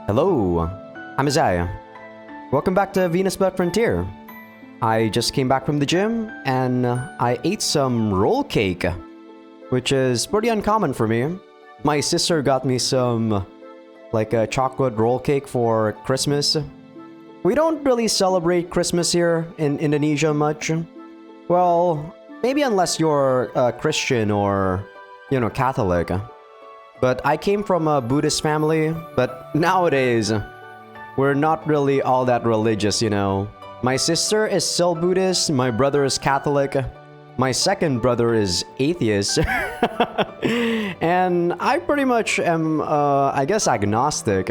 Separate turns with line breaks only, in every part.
Hello, I'm Azaikyousuke. Welcome back to VenusBlood Frontier. I just came back from the gym and I ate some roll cake, which is pretty uncommon for me. My sister got me some like a chocolate roll cake for Christmas. We don't really celebrate Christmas here in Indonesia much. Well, maybe unless you're Christian or, you know, Catholic. But I came from a Buddhist family, but nowadays, we're not really all that religious, you know. My sister is still Buddhist, my brother is Catholic, my second brother is atheist, and I pretty much am, I guess, agnostic.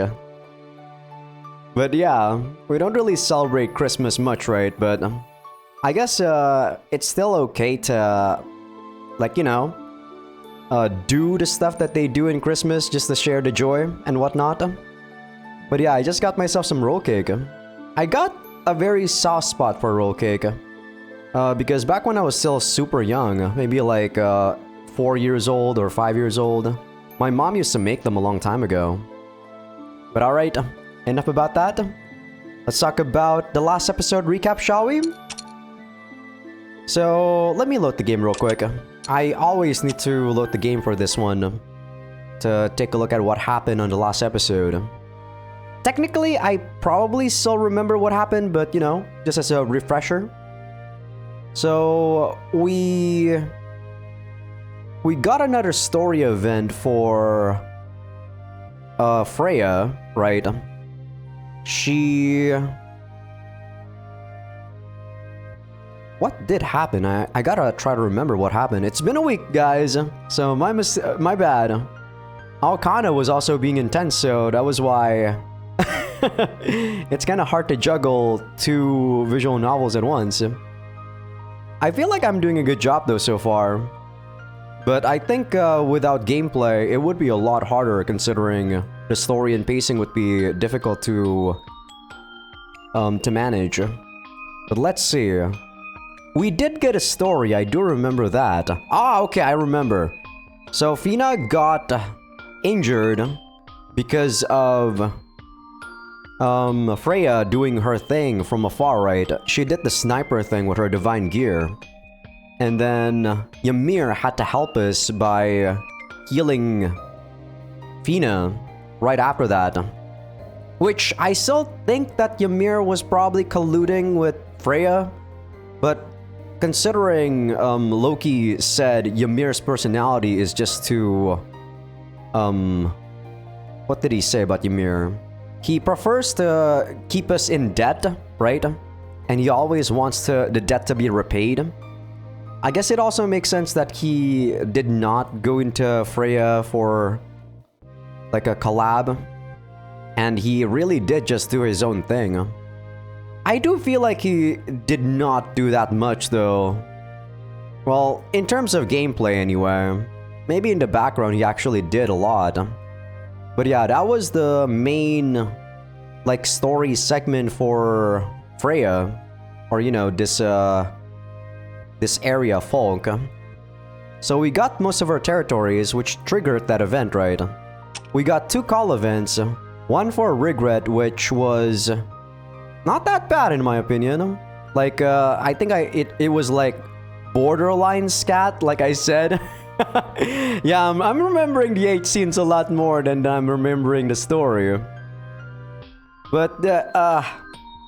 But yeah, we don't really celebrate Christmas much, right? But I guess it's still okay to, like, you know, do the stuff that they do in Christmas just to share the joy and whatnot. But yeah, I just got myself some roll cake. I got a very soft spot for roll cake. Because back when I was still super young, maybe like 4 years old or 5 years old, my mom used to make them a long time ago. But alright, enough about that. Let's talk about the last episode recap, shall we? So, let me load the game real quick. I always need to load the game for this one to take a look at what happened on the last episode. Technically, I probably still remember what happened, but you know, just as a refresher. So, we got another story event for Freya, right? What did happen? I gotta try to remember what happened. It's been a week, guys, so my bad. Alcana was also being intense, so that was why it's kind of hard to juggle two visual novels at once. I feel like I'm doing a good job though so far, but I think without gameplay, it would be a lot harder considering the story and pacing would be difficult to manage. But let's see. We did get a story, I do remember that. Ah, okay, I remember. So Fina got injured because of Freya doing her thing from afar, right? She did the sniper thing with her divine gear. And then Ymir had to help us by healing Fina right after that. Which I still think that Ymir was probably colluding with Freya, but considering Loki said Ymir's personality is just to what did he say about Ymir? He prefers to keep us in debt, right? And he always wants the debt to be repaid. I guess it also makes sense that he did not go into Freya for like a collab, and he really did just do his own thing. I do feel like he did not do that much though. Well, in terms of gameplay anyway. Maybe in the background he actually did a lot. But yeah, that was the main like story segment for Freya. Or you know, this area folk. So we got most of our territories, which triggered that event, right? We got 2 call events. One for Regret, which was not that bad in my opinion. Like, I think it was like borderline scat, like I said. Yeah, I'm remembering the 8 scenes a lot more than I'm remembering the story. But,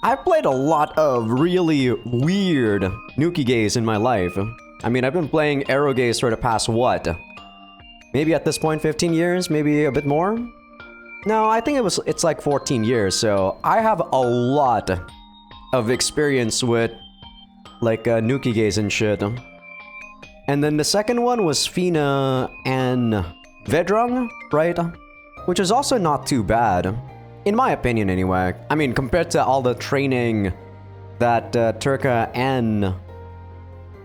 I played a lot of really weird Nuki-gays in my life. I mean, I've been playing Erogays for the past, what? Maybe at this point 15 years, maybe a bit more? No, I think it's like 14 years, so I have a lot of experience with like Nuki-gays and shit. And then the second one was Fina and Vedrung, right? Which is also not too bad. In my opinion anyway. I mean, compared to all the training that Turka and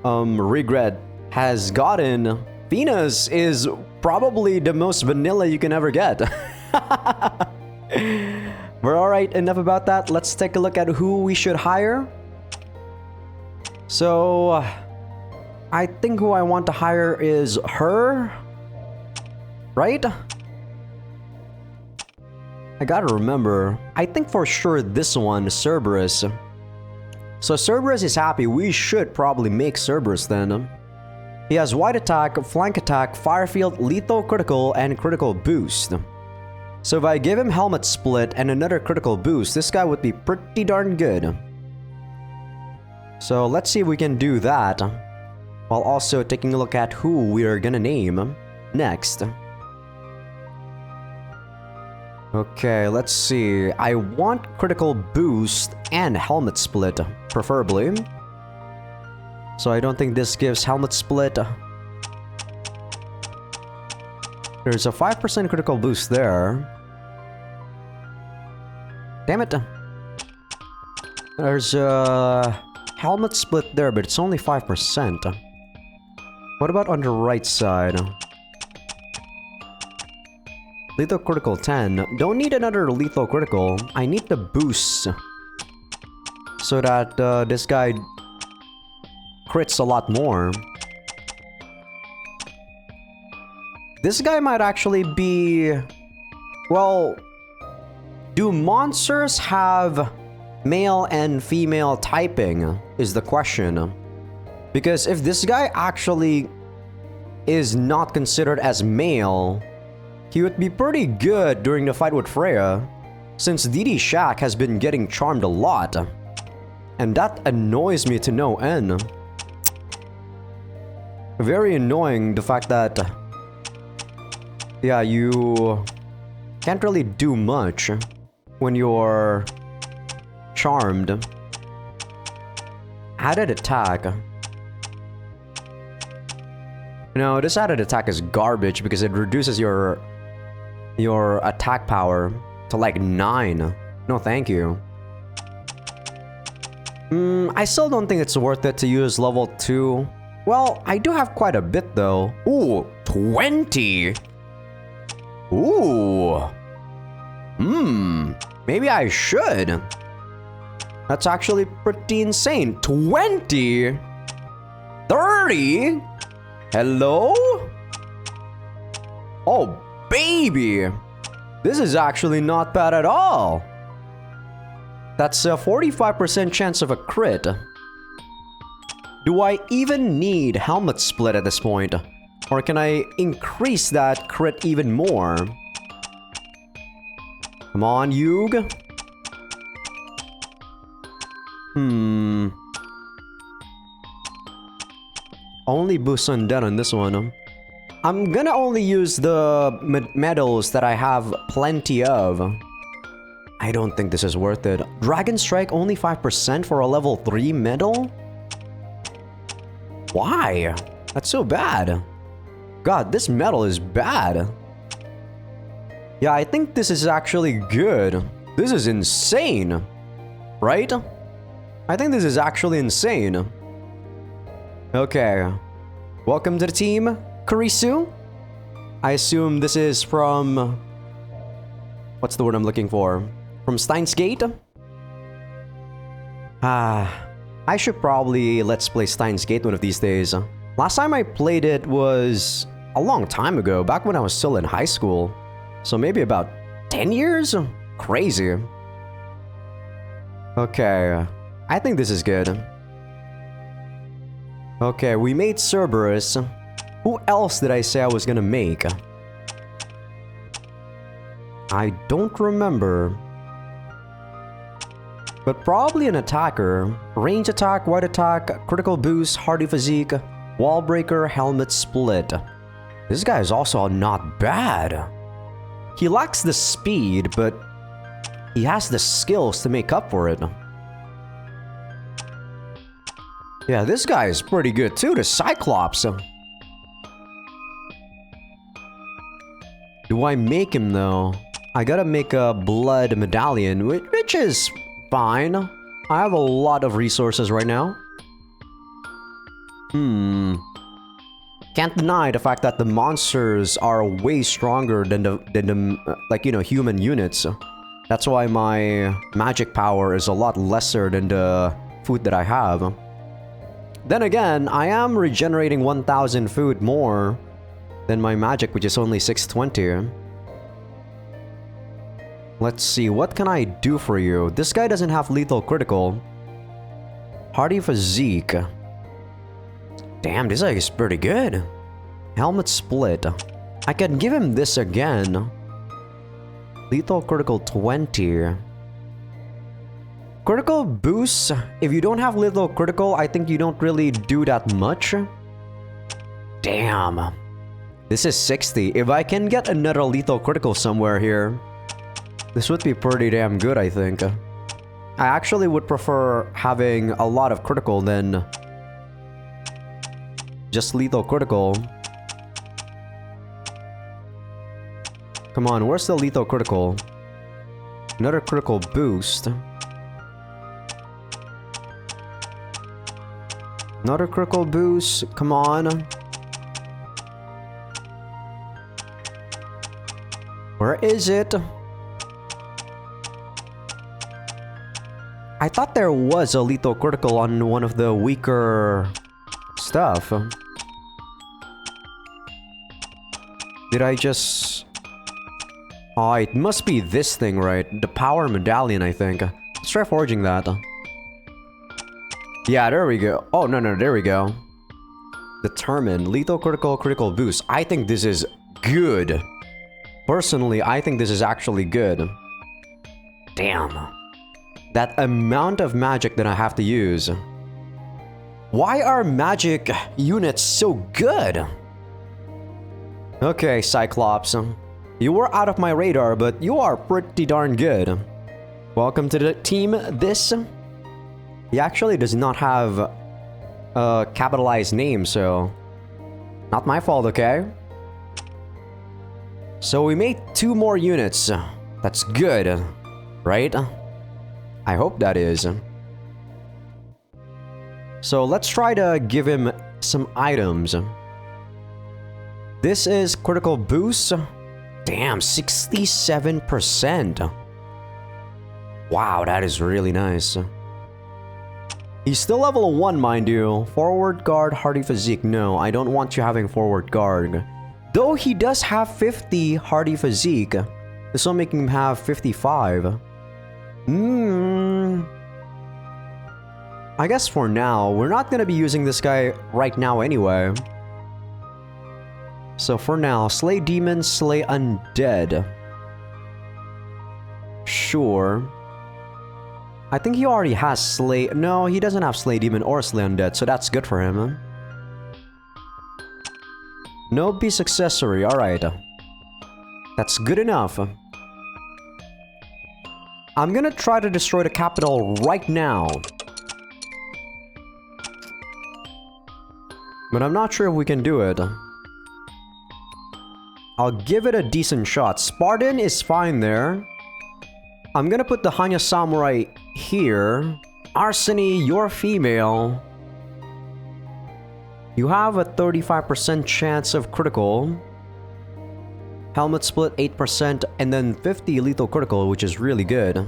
Regret has gotten, Fina's is probably the most vanilla you can ever get. But alright, enough about that. Let's take a look at who we should hire. So, I think who I want to hire is her. Right? I gotta remember. I think for sure this one, Cerberus. So Cerberus is happy. We should probably make Cerberus then. He has wide attack, flank attack, fire field, lethal critical, and critical boost. So if I give him helmet split and another critical boost, this guy would be pretty darn good. So let's see if we can do that, while also taking a look at who we are gonna name next. Okay, let's see. I want critical boost and helmet split, preferably. So I don't think this gives helmet split. There's a 5% critical boost there. Damn it. There's a helmet split there, but it's only 5%. What about on the right side? Lethal critical 10. Don't need another lethal critical. I need the boost so that this guy crits a lot more. This guy might actually be... Well, do monsters have male and female typing is the question. Because if this guy actually is not considered as male, he would be pretty good during the fight with Freya, since DD Shack has been getting charmed a lot. And that annoys me to no end. Very annoying, the fact that... Yeah, you can't really do much when you're charmed. Added attack. No, this added attack is garbage because it reduces your attack power to like 9. No, thank you. I still don't think it's worth it to use level 2. Well, I do have quite a bit though. Ooh, 20! Ooh. Maybe I should. That's actually pretty insane. 20? 30? Hello? Oh, baby! This is actually not bad at all. That's a 45% chance of a crit. Do I even need helmet split at this point? Or can I increase that crit even more? Come on, Yug. Only boost undead on this one. I'm gonna only use the medals that I have plenty of. I don't think this is worth it. Dragon Strike only 5% for a level 3 medal? Why? That's so bad. God, this medal is bad. Yeah, I think this is actually good. This is insane. Right? I think this is actually insane. Okay. Welcome to the team, Kurisu. I assume this is from... What's the word I'm looking for? From Steins Gate? I should probably let's play Steins Gate one of these days. Last time I played it was a long time ago, back when I was still in high school. So maybe about 10 years? Crazy. Okay, I think this is good. Okay, we made Cerberus. Who else did I say I was gonna make? I don't remember. But probably an attacker. Range attack, wide attack, critical boost, hardy physique, wall breaker, helmet split. This guy is also not bad. He lacks the speed, but he has the skills to make up for it. Yeah, this guy is pretty good too, the Cyclops. Do I make him though? I gotta make a blood medallion, which is fine. I have a lot of resources right now. Can't deny the fact that the monsters are way stronger than the like, you know, human units. That's why my magic power is a lot lesser than the food that I have. Then again, I am regenerating 1000 food more than my magic, which is only 620. Let's see, what can I do for you? This guy doesn't have lethal critical. Hardy physique. Damn, this guy is pretty good. Helmet split. I can give him this again. Lethal critical 20. Critical boost. If you don't have lethal critical, I think you don't really do that much. Damn. This is 60. If I can get another lethal critical somewhere here, this would be pretty damn good, I think. I actually would prefer having a lot of critical than just lethal critical. Come on, where's the lethal critical? Another critical boost. Another critical boost. Come on. Where is it? I thought there was a lethal critical on one of the weaker stuff. Did I just... Oh, it must be this thing, right? The power medallion, I think. Let's try forging that. Yeah, there we go. Oh, no, there we go. Determine. Lethal critical, critical boost. I think this is good. Personally, I think this is actually good. Damn. That amount of magic that I have to use. Why are magic units so good? Okay, Cyclops. You were out of my radar, but you are pretty darn good. Welcome to the team. This... He actually does not have a capitalized name, so... Not my fault, okay? So we made 2 more units. That's good, right? I hope that is. So let's try to give him some items. This is critical boost. Damn, 67%. Wow, that is really nice. He's still level 1, mind you. Forward guard, hardy physique. No, I don't want you having forward guard. Though he does have 50 hardy physique. This will make him have 55. I guess for now, we're not gonna be using this guy right now anyway. So for now, slay demons, slay undead. Sure. I think he already has slay... No, he doesn't have slay demon or slay undead, so that's good for him. No beast accessory, alright. That's good enough. I'm gonna try to destroy the capital right now. But I'm not sure if we can do it. I'll give it a decent shot. Spartan is fine there. I'm gonna put the Hanya Samurai here. Arseny, you're female. You have a 35% chance of critical. Helmet split 8% and then 50 lethal critical, which is really good.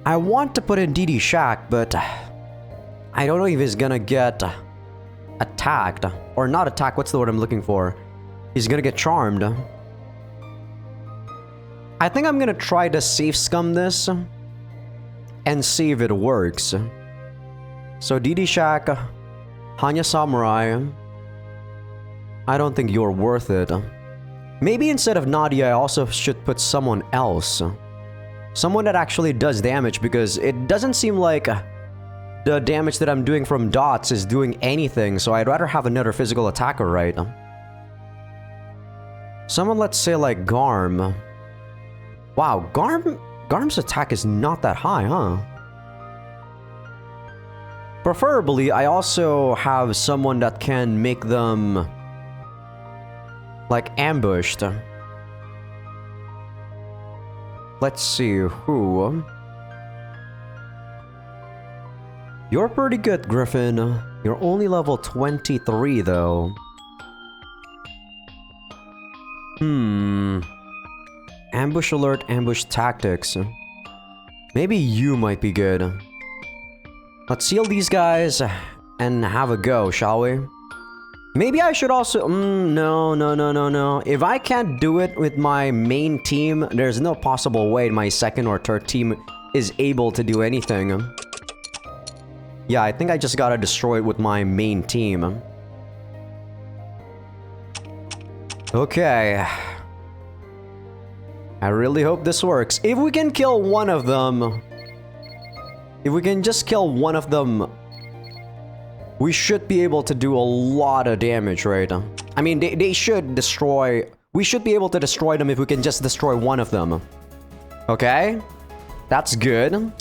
I want to put in DD Shack, but I don't know if he's gonna get attacked. Or not attacked, what's the word I'm looking for? He's gonna get charmed. I think I'm gonna try to safe scum this and see if it works. So DD Shack, Hanya Samurai. I don't think you're worth it. Maybe instead of Nadia, I also should put someone else. Someone that actually does damage, because it doesn't seem like the damage that I'm doing from dots is doing anything, so I'd rather have another physical attacker, right? Someone, let's say, like Garm. Wow, Garm's attack is not that high, huh? Preferably, I also have someone that can make them... like, ambushed. Let's see, who? You're pretty good, Griffin. You're only level 23, though. Ambush alert, ambush tactics. Maybe you might be good. Let's seal these guys and have a go, shall we? Maybe I should also... no, no, no, no, no. If I can't do it with my main team, there's no possible way my second or third team is able to do anything. Yeah, I think I just gotta destroy it with my main team. Okay. I really hope this works. If we can kill one of them... If we can just kill one of them... we should be able to do a lot of damage, right? I mean, they should destroy... we should be able to destroy them if we can just destroy one of them. Okay? That's good.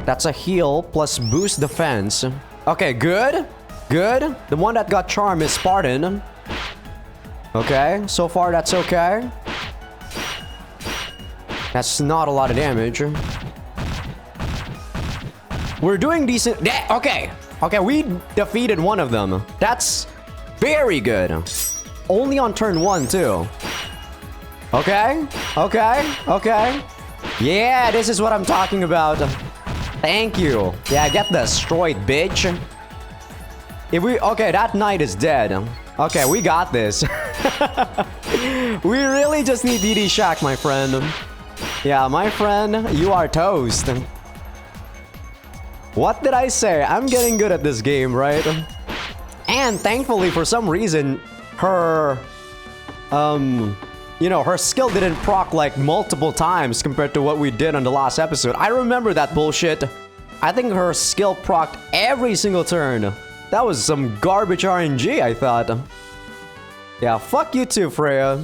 That's a heal plus boost defense. Okay, good. Good. The one that got charm is Spartan. Okay, so far that's okay. That's not a lot of damage. We're doing decent. Okay. Okay, we defeated one of them. That's very good. Only on turn 1, too. Okay. Okay. Okay. Yeah, this is what I'm talking about. Thank you. Yeah, get destroyed, bitch. If we... okay, that knight is dead. Okay, we got this. We really just need DD Shack, my friend. Yeah, my friend, you are toast. What did I say? I'm getting good at this game, right? And thankfully, for some reason, her... you know, her skill didn't proc like multiple times compared to what we did on the last episode. I remember that bullshit. I think her skill procced every single turn. That was some garbage RNG, I thought. Yeah, fuck you too, Freya.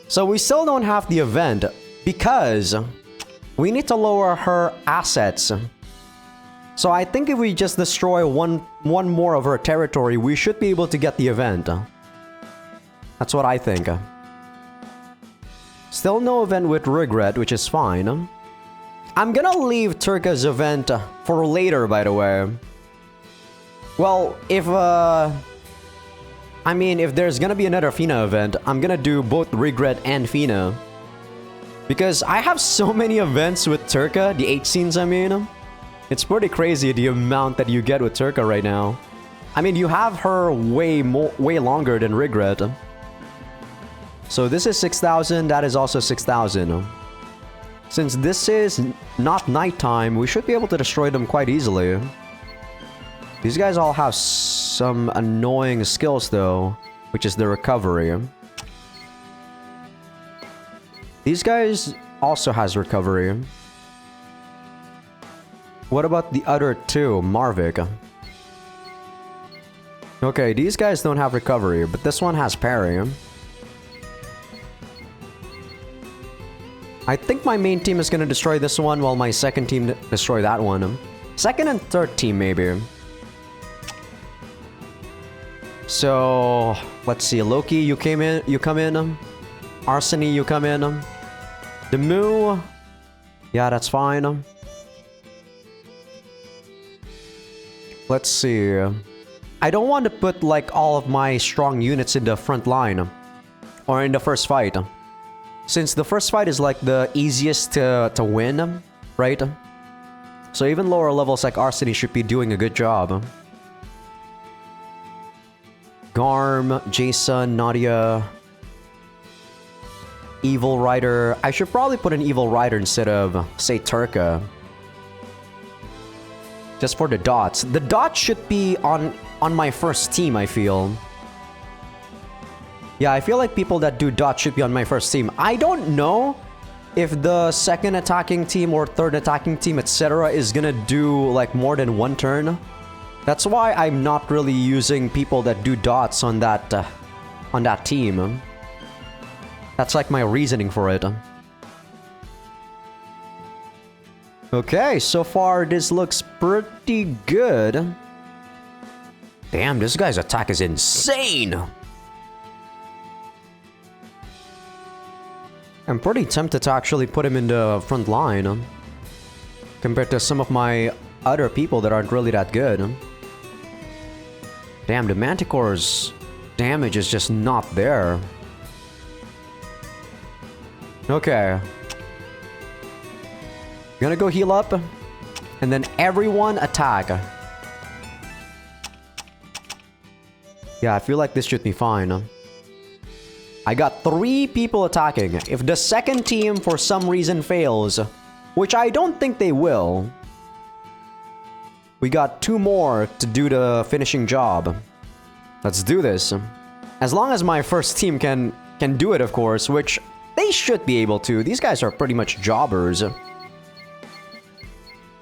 So we still don't have the event because we need to lower her assets. So I think if we just destroy one more of her territory, we should be able to get the event. That's what I think. Still no event with regret, which is fine. I'm gonna leave Turka's event for later, by the way. Well, if I mean, if there's gonna be another Fina event, I'm gonna do both regret and Fina. Because I have so many events with Turka, the 8 scenes I mean. It's pretty crazy the amount that you get with Turka right now. I mean, you have her way longer than regret. So this is 6,000, that is also 6,000. Since this is not nighttime, we should be able to destroy them quite easily. These guys all have some annoying skills though, which is the recovery. These guys also has recovery. What about the other two, Marvik? Okay, these guys don't have recovery, but this one has parry. I think my main team is gonna destroy this one while my second team destroy that one. Second and third team, maybe. So, let's see. Loki, you come in. Arseny, you come in. Demu. Yeah, that's fine. Let's see. I don't want to put like all of my strong units in the front line. Or in the first fight. Since the first fight is like the easiest to win, right? So even lower levels like Arseny should be doing a good job. Garm, Jason, Nadia, Evil Rider. I should probably put an Evil Rider instead of, say, Turka. Just for the dots. The dots should be on my first team, I feel. Yeah, I feel like people that do dots should be on my first team. I don't know if the second attacking team or third attacking team, etc. is gonna do like more than one turn. That's why I'm not really using people that do dots on that team. That's like my reasoning for it. Okay, so far this looks pretty good. Damn, this guy's attack is insane! I'm pretty tempted to actually put him in the front line. Compared to some of my other people that aren't really that good. Damn, the Manticore's damage is just not there. Gonna go heal up. And then everyone attack. Yeah, I feel like this should be fine. I got 3 people attacking. If the second team for some reason fails, which I don't think they will, we got 2 more to do the finishing job. Let's do this. As long as my first team can do it, of course, which they should be able to. These guys are pretty much jobbers.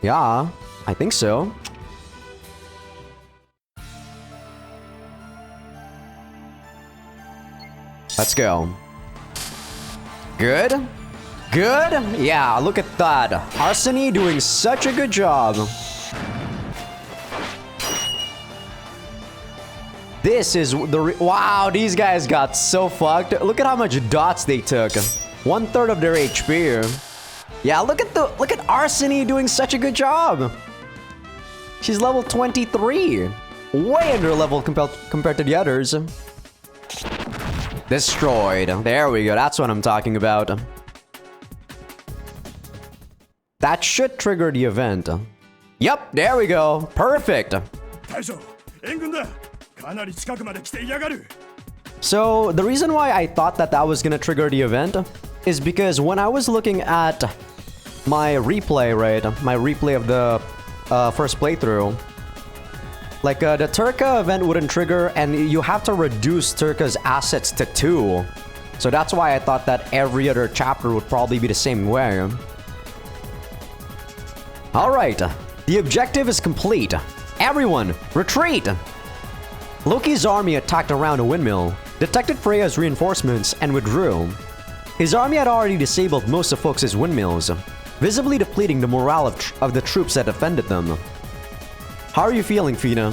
Yeah, I think so. Let's go. Good? Good? Yeah, look at that. Arseny doing such a good job. This is the wow, these guys got so fucked. Look at how much dots they took. 1/3 of their HP. Yeah, look at Arseny doing such a good job. She's level 23. Way under level compared to the others. Destroyed. There we go. That's what I'm talking about. That should trigger the event. Yep, there we go. Perfect. So, the reason why I thought that was gonna trigger the event is because when I was looking at my replay, right? My replay of the first playthrough, like, the Turka event wouldn't trigger, and you have to reduce Turka's assets to 2. So that's why I thought that every other chapter would probably be the same way. Alright, the objective is complete. Everyone, retreat! Loki's army attacked around a windmill, detected Freya's reinforcements, and withdrew. His army had already disabled most of Fox's windmills, visibly depleting the morale of the troops that defended them. How are you feeling, Fina?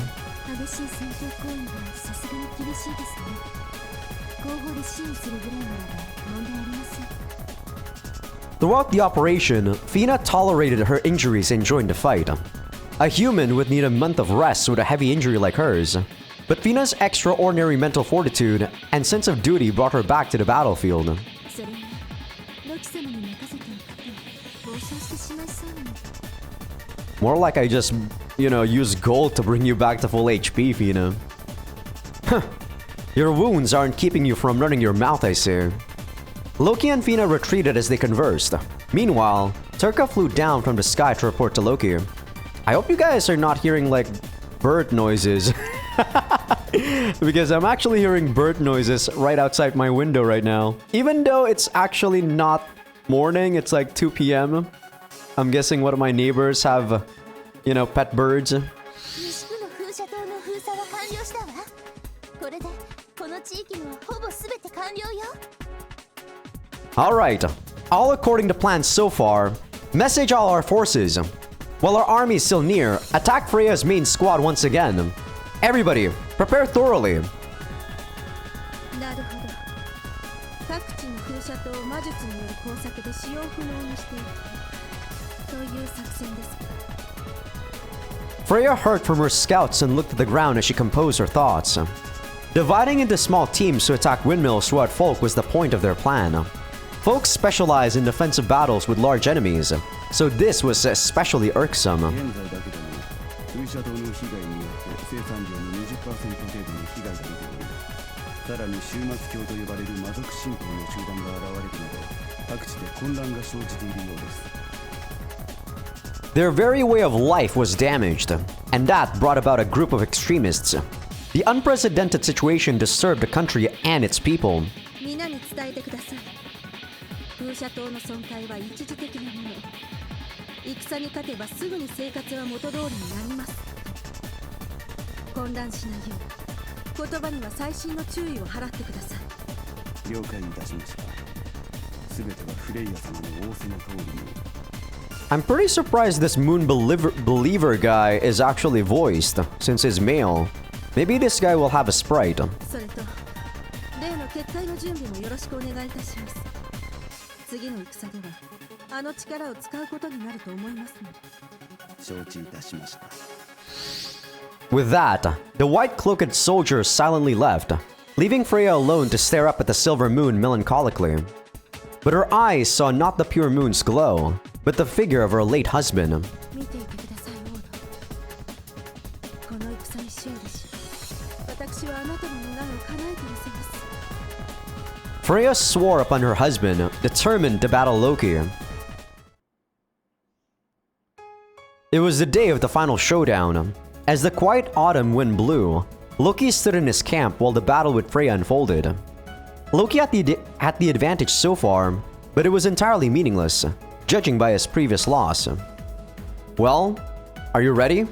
Throughout the operation, Fina tolerated her injuries and joined the fight. A human would need a month of rest with a heavy injury like hers. But Fina's extraordinary mental fortitude and sense of duty brought her back to the battlefield. More like I just, use gold to bring you back to full HP, Fina. Huh. Your wounds aren't keeping you from running your mouth, I see. Loki and Fina retreated as they conversed. Meanwhile, Turka flew down from the sky to report to Loki. I hope you guys are not hearing, like, bird noises. Because I'm actually hearing bird noises right outside my window right now. Even though it's actually not morning, it's like 2 p.m. I'm guessing one of my neighbors have, pet birds. Alright, all according to plan so far. Message all our forces. While our army is still near, attack Freya's main squad once again. Everybody, prepare thoroughly. Freya heard from her scouts and looked at the ground as she composed her thoughts. Dividing into small teams to attack windmills throughout Folk was the point of their plan. Folk specialize in defensive battles with large enemies, so this was especially irksome. Their very way of life was damaged, and that brought about a group of extremists. The unprecedented situation disturbed the country and its people. I'm pretty surprised this moon believer guy is actually voiced, since he's male. Maybe this guy will have a sprite. With that, the white-cloaked soldier silently left, leaving Freya alone to stare up at the silver moon melancholically. But her eyes saw not the pure moon's glow, but the figure of her late husband. Freya swore upon her husband, determined to battle Loki. It was the day of the final showdown. As the quiet autumn wind blew, Loki stood in his camp while the battle with Freya unfolded. Loki had the advantage so far, but it was entirely meaningless, judging by his previous loss. Well, are you ready?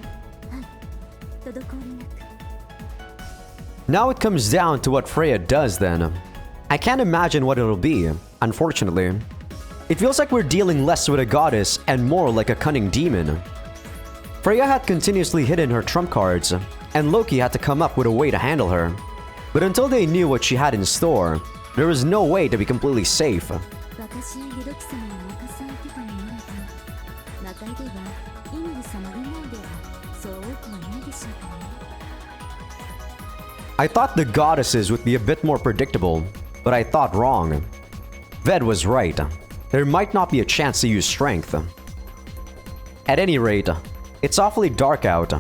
Now it comes down to what Freya does then. I can't imagine what it'll be, unfortunately. It feels like we're dealing less with a goddess and more like a cunning demon. Freya had continuously hidden her trump cards, and Loki had to come up with a way to handle her. But until they knew what she had in store, there was no way to be completely safe. I thought the goddesses would be a bit more predictable, but I thought wrong. Ved was right. There might not be a chance to use strength. At any rate, it's awfully dark out.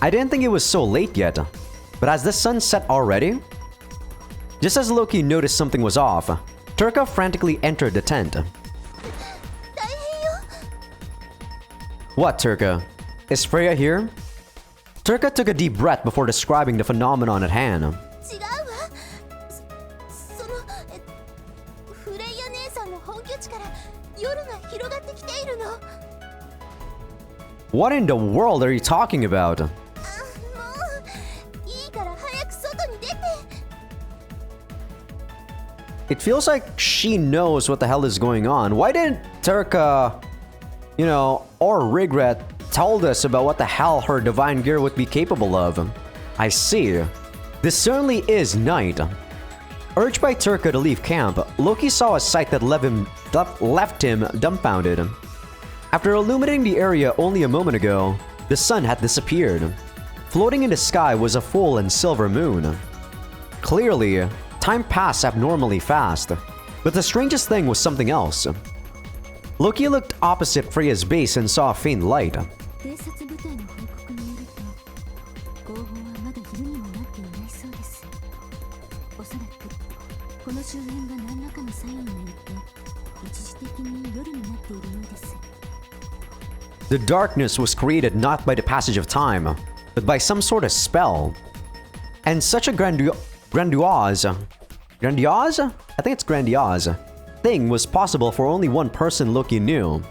I didn't think it was so late yet, but has the sun set already? Just as Loki noticed something was off, Turka frantically entered the tent. What, Turka? Is Freya here? Turka took a deep breath before describing the phenomenon at hand. What in the world are you talking about? It feels like she knows what the hell is going on. Why didn't Turka, or Regret told us about what the hell her divine gear would be capable of? I see. This certainly is night. Urged by Turka to leave camp, Loki saw a sight that left him dumbfounded. After illuminating the area only a moment ago, the sun had disappeared. Floating in the sky was a full and silver moon. Clearly, time passed abnormally fast, but the strangest thing was something else. Loki looked opposite Freya's base and saw a faint light. The darkness was created not by the passage of time, but by some sort of spell. And such a grandiose, I think it's grandiose, thing was possible for only one person Loki knew.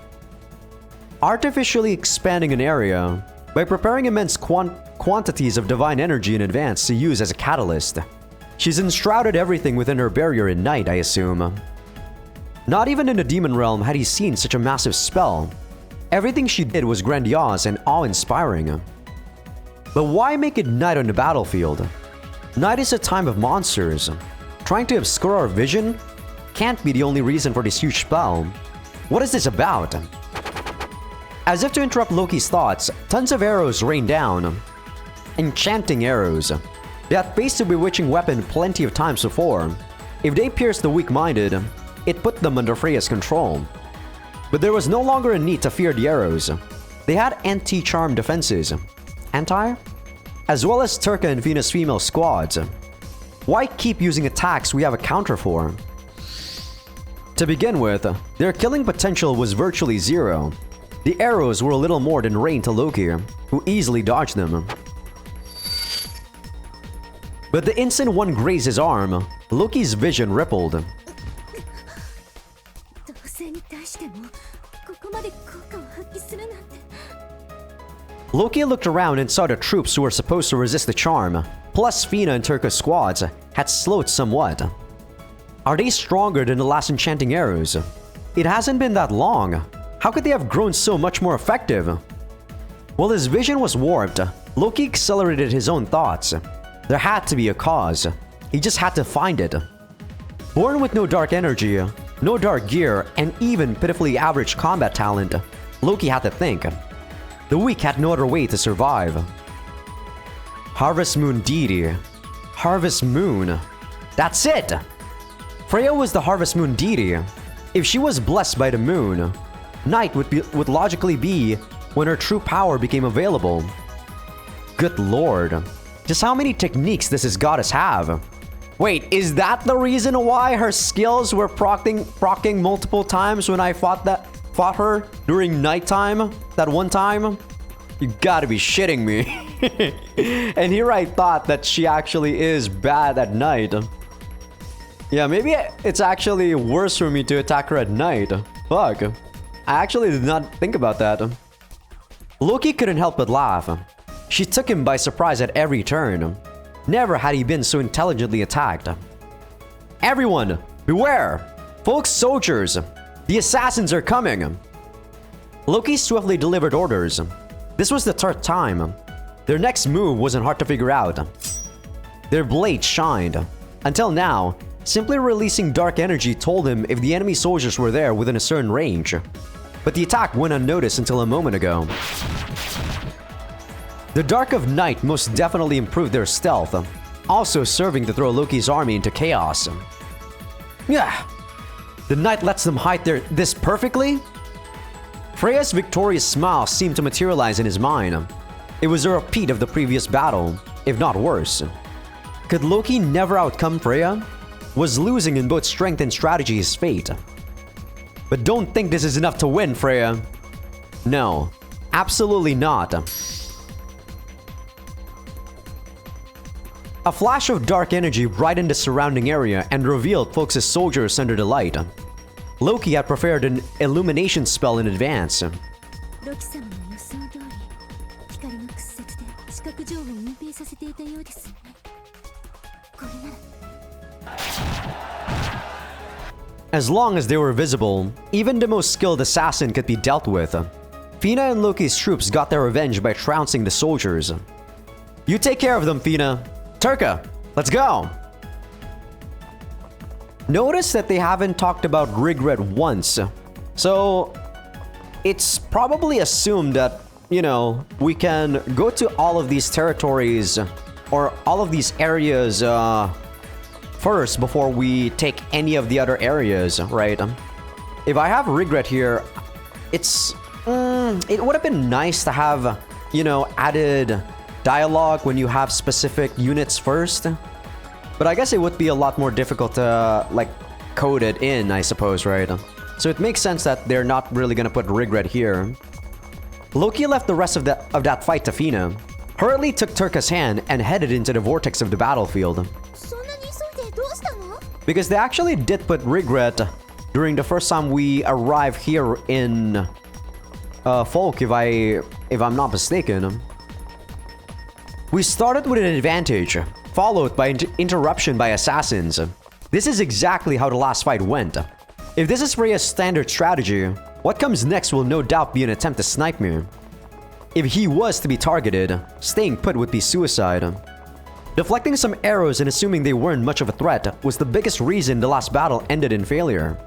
Artificially expanding an area by preparing immense quantities of divine energy in advance to use as a catalyst. She's enshrouded everything within her barrier in night, I assume. Not even in the demon realm had he seen such a massive spell. Everything she did was grandiose and awe-inspiring. But why make it night on the battlefield? Night is a time of monsters. Trying to obscure our vision can't be the only reason for this huge spell. What is this about? As if to interrupt Loki's thoughts, tons of arrows rained down. Enchanting arrows. They had faced the bewitching weapon plenty of times before. If they pierced the weak-minded, it put them under Freya's control. But there was no longer a need to fear the arrows. They had anti-charm defenses. Anti? As well as Turka and Venus female squads. Why keep using attacks we have a counter for? To begin with, their killing potential was virtually zero. The arrows were a little more than rain to Loki, who easily dodged them. But the instant one grazed his arm, Loki's vision rippled. Loki looked around and saw the troops who were supposed to resist the charm, plus Fina and Turka's squads, had slowed somewhat. Are they stronger than the last enchanting arrows? It hasn't been that long. How could they have grown so much more effective? While his vision was warped, Loki accelerated his own thoughts. There had to be a cause. He just had to find it. Born with no dark energy, no dark gear, and even pitifully average combat talent, Loki had to think. The weak had no other way to survive. Harvest Moon deity. Harvest Moon. That's it! Freya was the Harvest Moon deity. If she was blessed by the moon, night would logically be when her true power became available. Good lord. Just how many techniques does this goddess have? Wait, is that the reason why her skills were procking multiple times when I fought her during nighttime? That one time? You gotta be shitting me. And here I thought that she actually is bad at night. Yeah, maybe it's actually worse for me to attack her at night. Fuck. I actually did not think about that. Loki couldn't help but laugh. She took him by surprise at every turn. Never had he been so intelligently attacked. Everyone, beware! Folks, soldiers! The assassins are coming! Loki swiftly delivered orders. This was the third time. Their next move wasn't hard to figure out. Their blades shined. Until now, simply releasing dark energy told him if the enemy soldiers were there within a certain range. But the attack went unnoticed until a moment ago. The dark of night most definitely improved their stealth, also serving to throw Loki's army into chaos. Yeah, the night lets them hide this perfectly? Freya's victorious smile seemed to materialize in his mind. It was a repeat of the previous battle, if not worse. Could Loki never outcome Freya? Was losing in both strength and strategy his fate? But don't think this is enough to win, Freya. No, absolutely not. A flash of dark energy brightened the surrounding area and revealed Folks' soldiers under the light. Loki had prepared an illumination spell in advance. As long as they were visible, even the most skilled assassin could be dealt with. Fina and Loki's troops got their revenge by trouncing the soldiers. You take care of them, Fina. Turka, let's go! Notice that they haven't talked about Regret once. So, it's probably assumed that, you know, we can go to all of these territories or all of these areas first before we take any of the other areas, right? If I have Regret here, it would have been nice to have, you know, added dialogue when you have specific units first. But I guess it would be a lot more difficult to, like, code it in, I suppose, right? So it makes sense that they're not really gonna put Regret here. Loki left the rest of that fight to Fina, hurriedly took Turka's hand and headed into the vortex of the battlefield. Because they actually did put Regret during the first time we arrived here in Folk, if I'm not mistaken. We started with an advantage, followed by interruption by assassins. This is exactly how the last fight went. If this is Freya's standard strategy, what comes next will no doubt be an attempt to snipe me. If he was to be targeted, staying put would be suicide. Deflecting some arrows and assuming they weren't much of a threat was the biggest reason the last battle ended in failure.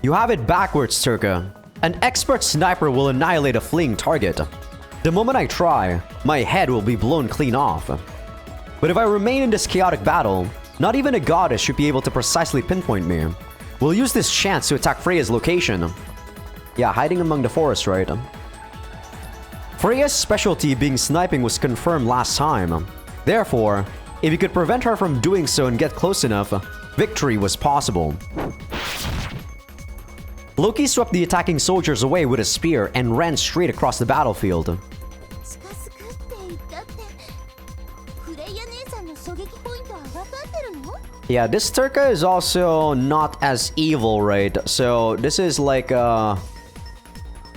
You have it backwards, Turka. An expert sniper will annihilate a fleeing target. The moment I try, my head will be blown clean off. But if I remain in this chaotic battle, not even a goddess should be able to precisely pinpoint me. We'll use this chance to attack Freya's location. Yeah, hiding among the forest, right? Freya's specialty being sniping was confirmed last time. Therefore, if you could prevent her from doing so and get close enough, victory was possible. Loki swept the attacking soldiers away with a spear and ran straight across the battlefield. Yeah, this Turka is also not as evil, right? So this is like, you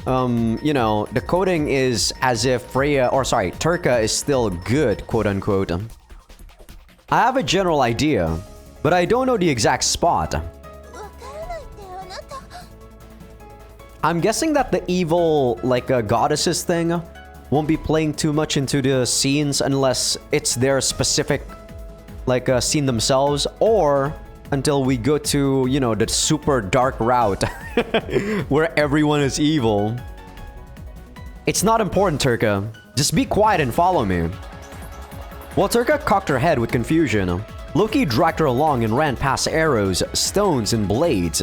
know, the coding is as if Turka is still good, quote unquote. I have a general idea, but I don't know the exact spot. I'm guessing that the evil, like, goddesses thing won't be playing too much into the scenes unless it's their specific, like, scene themselves, or until we go to, you know, the super dark route where everyone is evil. It's not important, Turka. Just be quiet and follow me. While Turka cocked her head with confusion, Loki dragged her along and ran past arrows, stones, and blades.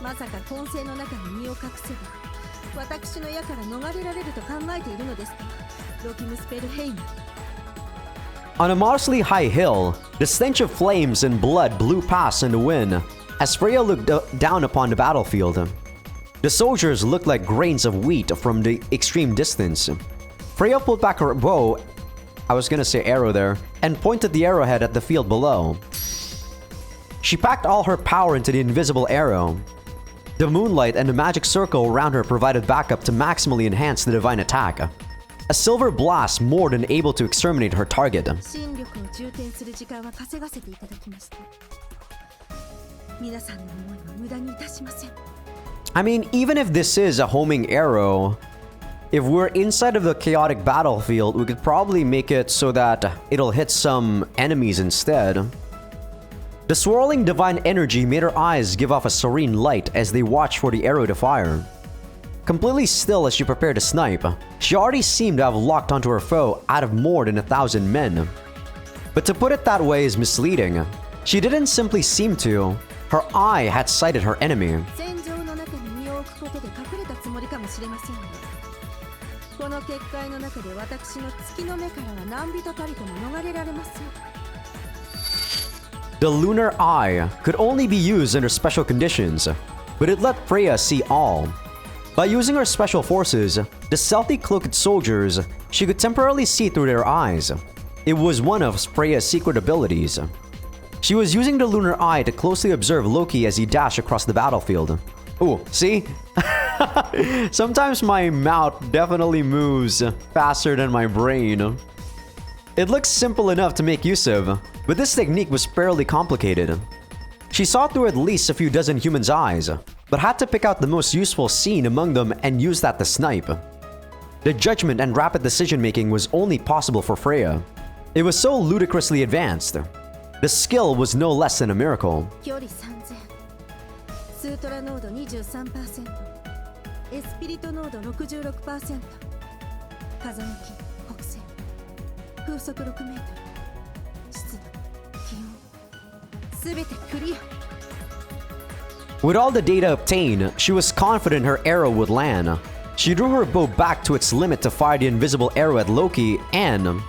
まさか混戦の中に身を隠せば私の矢から逃れられると考えているのですかロキムスペルヘイム
On a modestly high hill, the stench of flames and blood blew past in the wind as Freya looked down upon the battlefield. The soldiers looked like grains of wheat from the extreme distance. Freya pulled back her bow, I was gonna say arrow there, and pointed the arrowhead at the field below. She packed all her power into the invisible arrow. The moonlight and the magic circle around her provided backup to maximally enhance the divine attack. A silver blast more than able to exterminate her target. I mean, even if this is a homing arrow, if we're inside of the chaotic battlefield, we could probably make it so that it'll hit some enemies instead. The swirling divine energy made her eyes give off a serene light as they watched for the arrow to fire. Completely still as she prepared to snipe, she already seemed to have locked onto her foe out of more than 1,000 men. But to put it that way is misleading. She didn't simply seem to. Her eye had sighted her enemy. The lunar eye could only be used under special conditions, but it let Freya see all. By using her special forces, the stealthy cloaked soldiers, she could temporarily see through their eyes. It was one of Freya's secret abilities. She was using the lunar eye to closely observe Loki as he dashed across the battlefield. Ooh, see? Sometimes my mouth definitely moves faster than my brain. It looks simple enough to make use of, but this technique was fairly complicated. She saw through at least a few dozen humans' eyes, but had to pick out the most useful scene among them and use that to snipe. The judgment and rapid decision-making was only possible for Freya. It was so ludicrously advanced. The skill was no less than a miracle. With all the data obtained, she was confident her arrow would land. She drew her bow back to its limit to fire the invisible arrow at Loki, and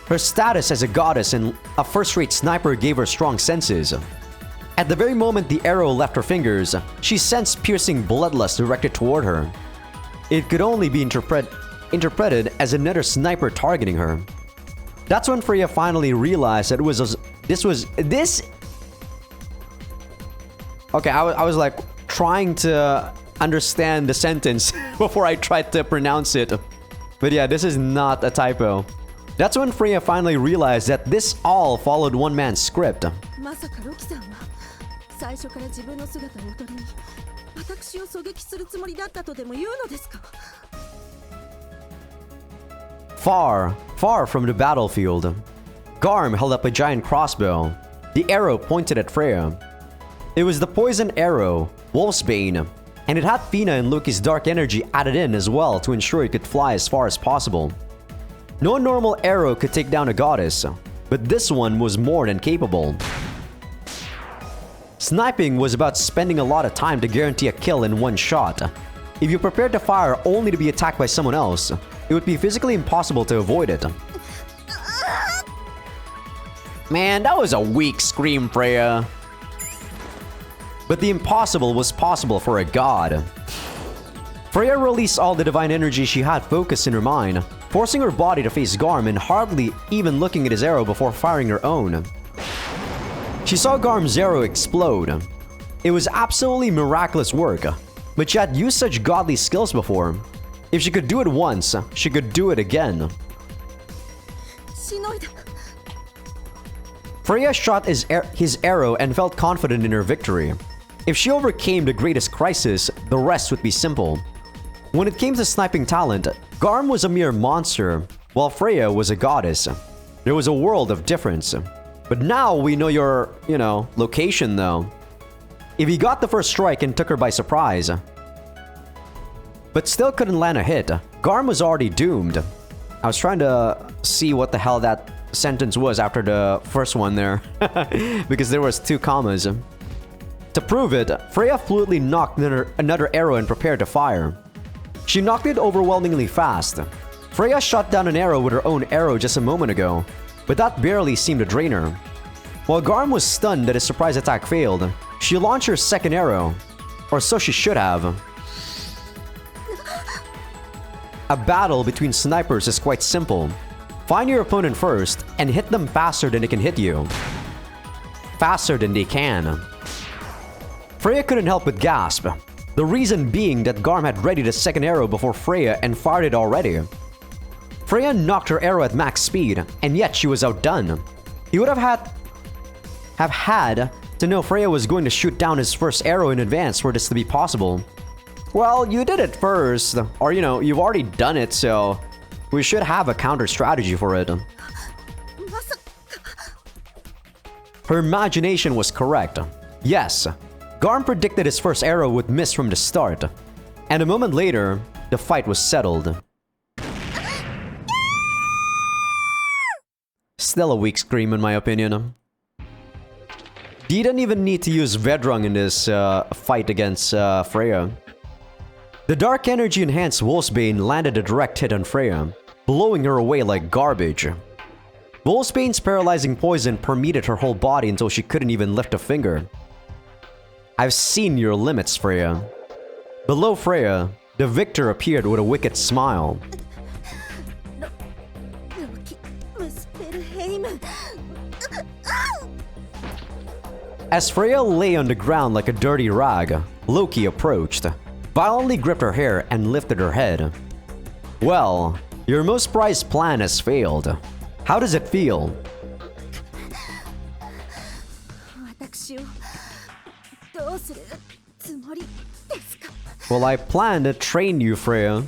her status as a goddess and a first-rate sniper gave her strong senses. At the very moment the arrow left her fingers, she sensed piercing bloodlust directed toward her. It could only be interpreted as another sniper targeting her. That's when Freya finally realized that this. Okay, I was like trying to understand the sentence before I tried to pronounce it. But yeah, this is not a typo. That's when Freya finally realized that this all followed one man's script. Far, far from the battlefield, Garm held up a giant crossbow. The arrow pointed at Freya. It was the poison arrow, Wolfsbane, and it had Fina and Loki's dark energy added in as well to ensure it could fly as far as possible. No normal arrow could take down a goddess, but this one was more than capable. Sniping was about spending a lot of time to guarantee a kill in one shot. If you prepared to fire only to be attacked by someone else, it would be physically impossible to avoid it. Man, that was a weak scream, Freya. But the impossible was possible for a god. Freya released all the divine energy she had focused in her mind, forcing her body to face Garm and hardly even looking at his arrow before firing her own. She saw Garm's arrow explode. It was absolutely miraculous work, but she had used such godly skills before. If she could do it once, she could do it again. Freya shot his arrow and felt confident in her victory. If she overcame the greatest crisis, the rest would be simple. When it came to sniping talent, Garm was a mere monster, while Freya was a goddess. There was a world of difference. But now we know your, location though. If he got the first strike and took her by surprise, but still couldn't land a hit. Garm was already doomed. I was trying to see what the hell that sentence was after the first one there, because there was 2 commas. To prove it, Freya fluidly knocked another arrow and prepared to fire. She knocked it overwhelmingly fast. Freya shot down an arrow with her own arrow just a moment ago, but that barely seemed to drain her. While Garm was stunned that his surprise attack failed, she launched her second arrow, or so she should have. A battle between snipers is quite simple. Find your opponent first and hit them faster than they can hit you. Faster than they can. Freya couldn't help but gasp. The reason being that Garm had readied a second arrow before Freya and fired it already. Freya knocked her arrow at max speed, and yet she was outdone. He would have had to know Freya was going to shoot down his first arrow in advance for this to be possible. Well, you did it first, or you've already done it, so we should have a counter strategy for it. Her imagination was correct. Yes, Garm predicted his first arrow would miss from the start, and a moment later, the fight was settled. Still a weak scream in my opinion. Didn't even need to use Vedrung in this fight against Freya. The Dark Energy enhanced Wolfsbane landed a direct hit on Freya, blowing her away like garbage. Wolfsbane's paralyzing poison permeated her whole body until she couldn't even lift a finger. I've seen your limits, Freya. Below Freya, the victor appeared with a wicked smile. As Freya lay on the ground like a dirty rag, Loki approached, violently gripped her hair and lifted her head. Well, your most prized plan has failed. How does it feel? Well, I plan to train you, Freya.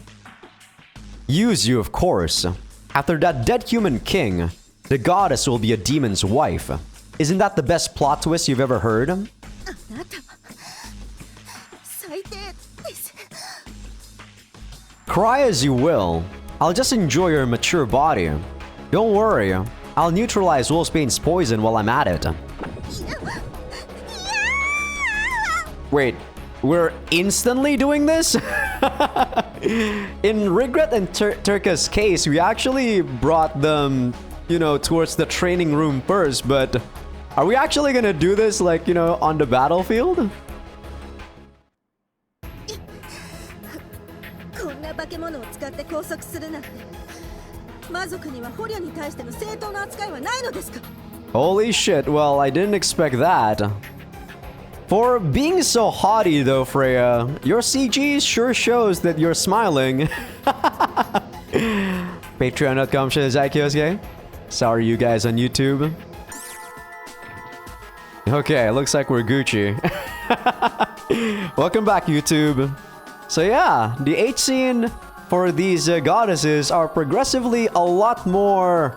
Use you, of course. After that dead human king, the goddess will be a demon's wife. Isn't that the best plot twist you've ever heard? Cry as you will. I'll just enjoy your mature body. Don't worry, I'll neutralize Wolfsbane's poison while I'm at it. Wait, we're instantly doing this? In Regret and Turka's case, we actually brought them, towards the training room first, but are we actually gonna do this, like, on the battlefield? Holy shit, well, I didn't expect that. For being so haughty though, Freya, your CG sure shows that you're smiling. Patreon.com/Azaikyousuke. Sorry you guys on YouTube. Okay, looks like we're Gucci. Welcome back, YouTube. So yeah, the H scene for these goddesses are progressively a lot more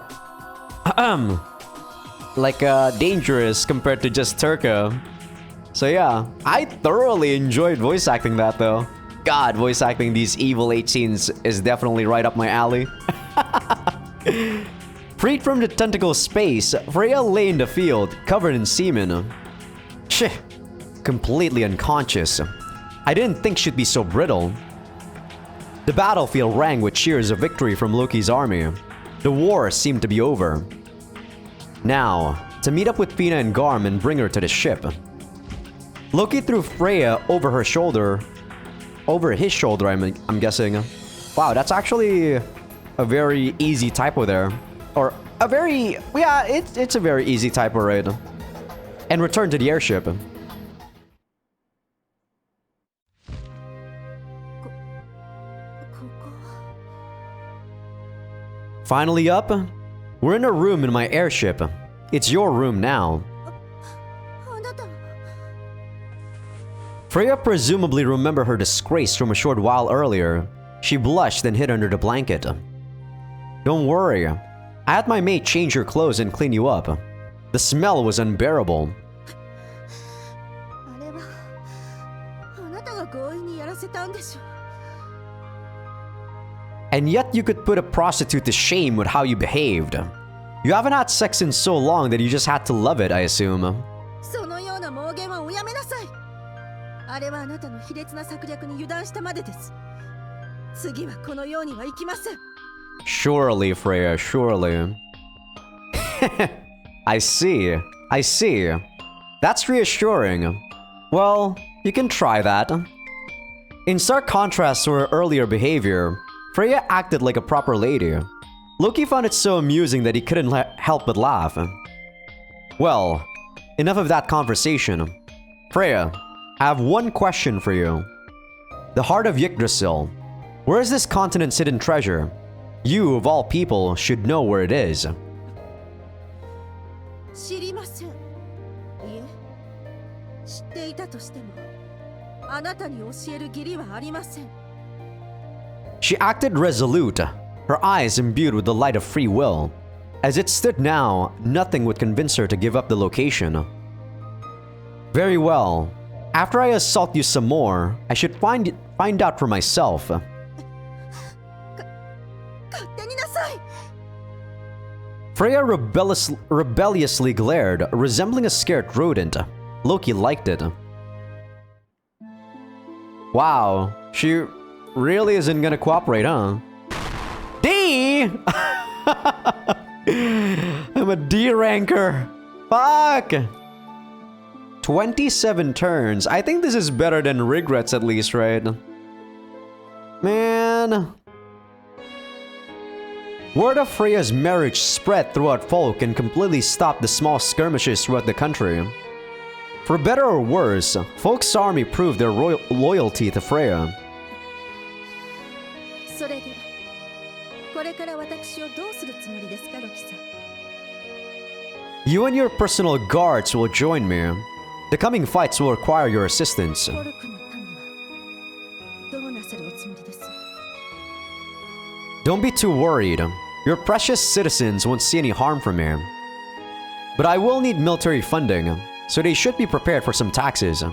dangerous compared to just Turka. So yeah, I thoroughly enjoyed voice acting that though. God, voice acting these evil H scenes is definitely right up my alley. Freed from the tentacle space, Freya lay in the field, covered in semen. Shit, completely unconscious. I didn't think she'd be so brittle. The battlefield rang with cheers of victory from Loki's army. The war seemed to be over. Now, to meet up with Fina and Garm and bring her to the ship. Loki threw Freya over her shoulder. Over his shoulder, I'm guessing. Wow, that's actually a very easy typo there. Or a very... yeah, it's a very easy typo, right? And returned to the airship. Finally up, we're in a room in my airship. It's your room now. Freya presumably remembered her disgrace from a short while earlier. She blushed and hid under the blanket. Don't worry, I had my mate change your clothes and clean you up. The smell was unbearable. And yet you could put a prostitute to shame with how you behaved. You haven't had sex in so long that you just had to love it, I assume.
そのような妄言はおやめなさい。あれはあなたの卑劣な策略に油断したまでです。次はこのようにはいきません。
Surely, Freya, surely. I see. I see. That's reassuring. Well, you can try that. In stark contrast to her earlier behavior, Freya acted like a proper lady. Loki found it so amusing that he couldn't help but laugh. Well, enough of that conversation. Freya, I have one question for you. The heart of Yggdrasil. Where is this continent's hidden treasure? You, of all people, should know where it is.
知りません。いえ、知っていたとしても、あなたに教える義理はありません。
She acted resolute, her eyes imbued with the light of free will. As it stood now, nothing would convince her to give up the location. Very well. After I assault you some more, I should find out for myself.
勝手になさい。
Freya rebelliously glared, resembling a scared rodent. Loki liked it. Wow, she really isn't gonna cooperate, huh? D! I'm a D ranker. Fuck! 27 turns. I think this is better than regrets at least, right? Man. Word of Freya's marriage spread throughout folk and completely stopped the small skirmishes throughout the country. For better or worse, Folk's army proved their loyalty to Freya.
それで、これから私をどうするつもりですか、ロキさん。
You and your personal guards will join me. The coming fights will require your assistance.
コルクの民はどうなさるおつもりです。
Don't be too worried. Your precious citizens won't see any harm from me. But I will need military funding, so they should be prepared for some taxes.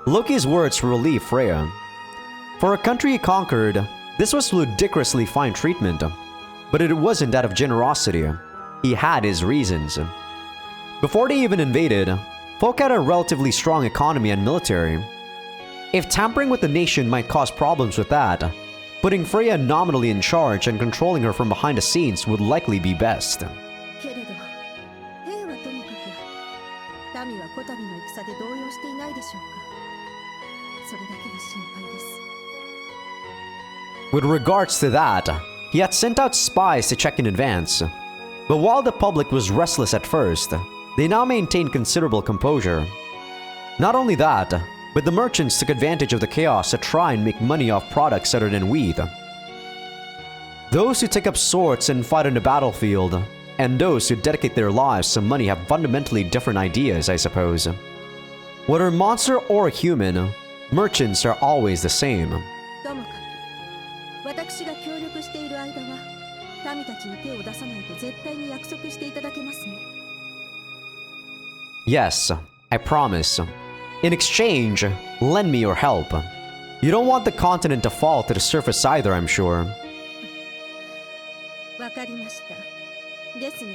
Loki's words relieved Freya. For a country he conquered, this was ludicrously fine treatment. But it wasn't out of generosity. He had his reasons. Before they even invaded, folk had a relatively strong economy and military. If tampering with the nation might cause problems with that, putting Freya nominally in charge and controlling her from behind the scenes would likely be best.
けれど、兵はともかく、民はこたびの戦で動揺していないでしょうか。それだけが心配です。
With regards to that, he had sent out spies to check in advance. But while the public was restless at first, they now maintained considerable composure. Not only that, but the merchants took advantage of the chaos to try and make money off products other than wheat. Those who take up swords and fight on the battlefield, and those who dedicate their lives to money have fundamentally different ideas, I suppose. Whether monster or human, merchants are always the same.
ともかく、私が協力している間は、民たちに手を出さないと絶対に約束していただけますね。
Yes, I promise. In exchange, lend me your help. You don't want the continent to fall to the surface either, I'm sure.
わかりました。ですが、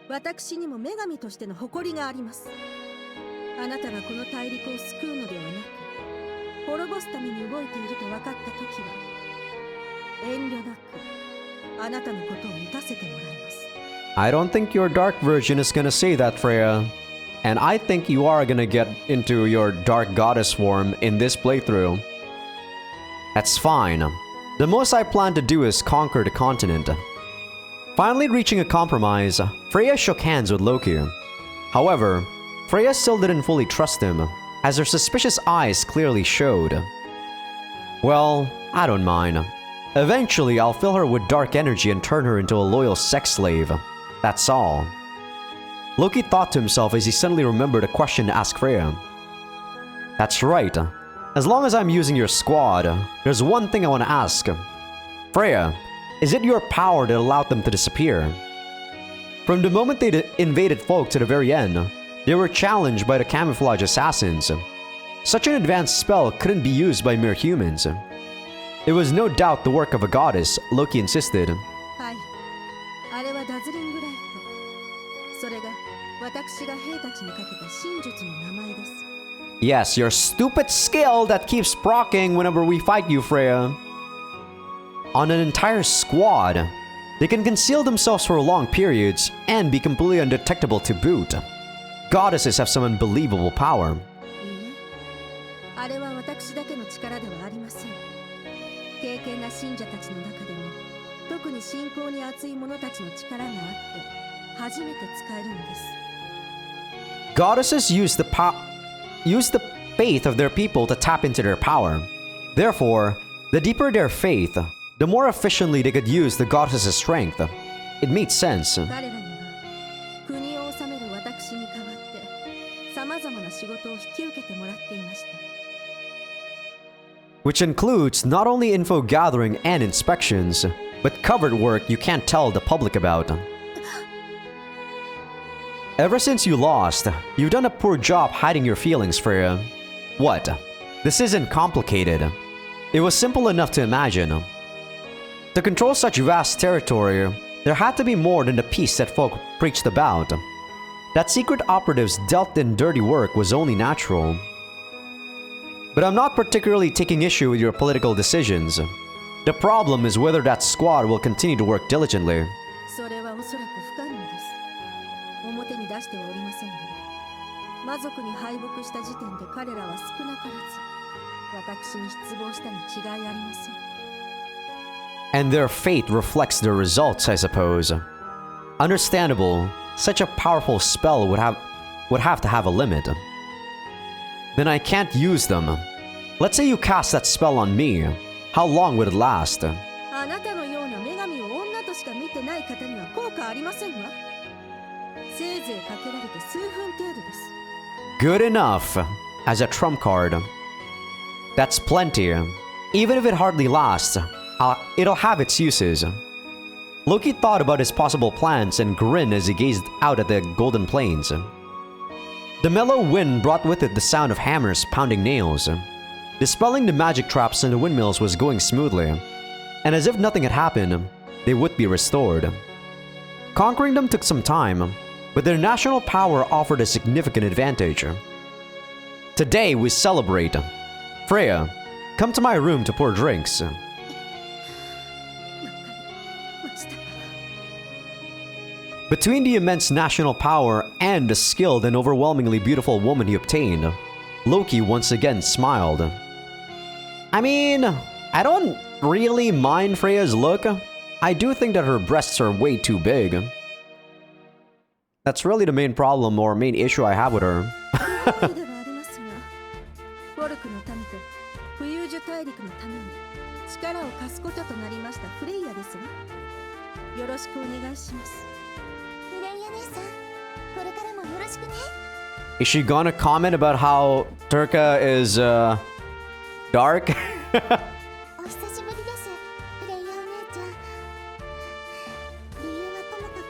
私にも女神としての誇りがあります。あなたがこの大陸を救うのではなく、滅ぼすために動いていると分かったときは、遠慮なく、あなたのことを満たせてもらいます。
I don't think your dark version is gonna say that, Freya. And I think you are gonna get into your dark goddess form in this playthrough. That's fine. The most I plan to do is conquer the continent. Finally reaching a compromise, Freya shook hands with Loki. However, Freya still didn't fully trust him, as her suspicious eyes clearly showed. Well, I don't mind. Eventually, I'll fill her with dark energy and turn her into a loyal sex slave. That's all. Loki thought to himself as he suddenly remembered a question to ask Freya. That's right. As long as I'm using your squad, there's one thing I want to ask. Freya, is it your power that allowed them to disappear? From the moment they invaded folk to the very end, they were challenged by the camouflage assassins. Such an advanced spell couldn't be used by mere humans. It was no doubt the work of a goddess, Loki insisted.
はい、あれはダズリングライト。それが私が兵たちにかけた真術の名前です。
Yes, your stupid skill that keeps proccing whenever we fight you, Freya. On an entire squad, they can conceal themselves for long periods and be completely undetectable to boot. Goddesses have some unbelievable power.
いいえ、あれは私だけの力ではありません。敬虔な信者たちの中でも、特に信仰に熱い者たちの力があって、初めて使えるのです。
Goddesses use the faith of their people to tap into their power. Therefore, the deeper their faith, the more efficiently they could use the goddess's strength. It made sense.
彼らには国を治める私に代わって様々な仕事を引き受けてもらっていました。
Which includes not only info gathering and inspections, but covert work you can't tell the public about. Ever since you lost, you've done a poor job hiding your feelings, Freya. What? This isn't complicated. It was simple enough to imagine. To control such vast territory, there had to be more than the peace that folk preached about. That secret operatives dealt in dirty work was only natural. But I'm not particularly taking issue with your political decisions. The problem is whether that squad will continue to work diligently.
それはおそらく不可能です。表に出してはおりませんが、魔族に敗北した時点で彼らは少なからず私に失望したに違いありません。
And their fate reflects their results, I suppose. Understandable, such a powerful spell would have to have a limit. Then I can't use them. Let's say you cast that spell on me. How long would it last?
あなたのような女神を女としか見てない方には効果ありませんわ。せいぜいかけられて数分程度です。
Good enough as a trump card. That's plenty. Even if it hardly lasts, it'll have its uses. Loki thought about his possible plans and grinned as he gazed out at the golden plains. The mellow wind brought with it the sound of hammers pounding nails. Dispelling the magic traps in the windmills was going smoothly, and as if nothing had happened, they would be restored. Conquering them took some time, but their national power offered a significant advantage. Today we celebrate. Freya, come to my room to pour drinks. Between the immense national power and the skilled and overwhelmingly beautiful woman he obtained, Loki once again smiled. I mean, I don't really mind Freya's look. I do think that her breasts are way too big. That's really the main problem or main issue I have with her.
ではありますが、フォルクの民と浮遊樹大陸のために力を貸すこととなりましたフレイヤですわ。よろしくお願いします。フレイヤ姉さん、これからもよろしくね。
Is she gonna comment about how Turka is dark?
お久しぶりです、フレイヤお姉ちゃん。理由はともかく、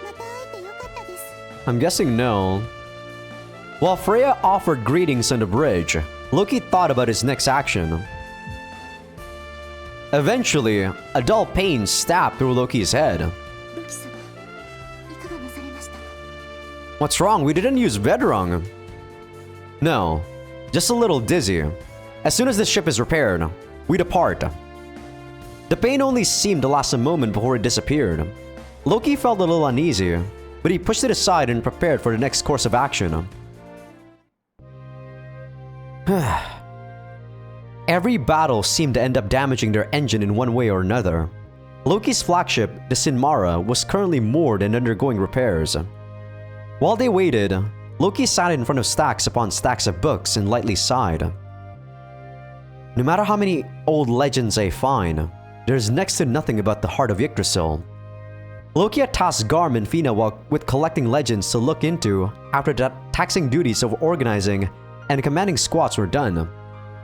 また会えてよかったです。
I'm guessing no. While Freya offered greetings on the bridge, Loki thought about his next action. Eventually, a dull pain stabbed through Loki's head. What's wrong? We didn't use Vedrung. No, just a little dizzy. As soon as the ship is repaired, we depart. The pain only seemed to last a moment before it disappeared. Loki felt a little uneasy, but he pushed it aside and prepared for the next course of action. Every battle seemed to end up damaging their engine in one way or another. Loki's flagship, the Sinmara, was currently moored and undergoing repairs. While they waited, Loki sat in front of stacks upon stacks of books and lightly sighed. No matter how many old legends I find, there's next to nothing about the heart of Yggdrasil. Loki had tasked Garm and Fina with collecting legends to look into after the taxing duties of organizing and commanding squads were done,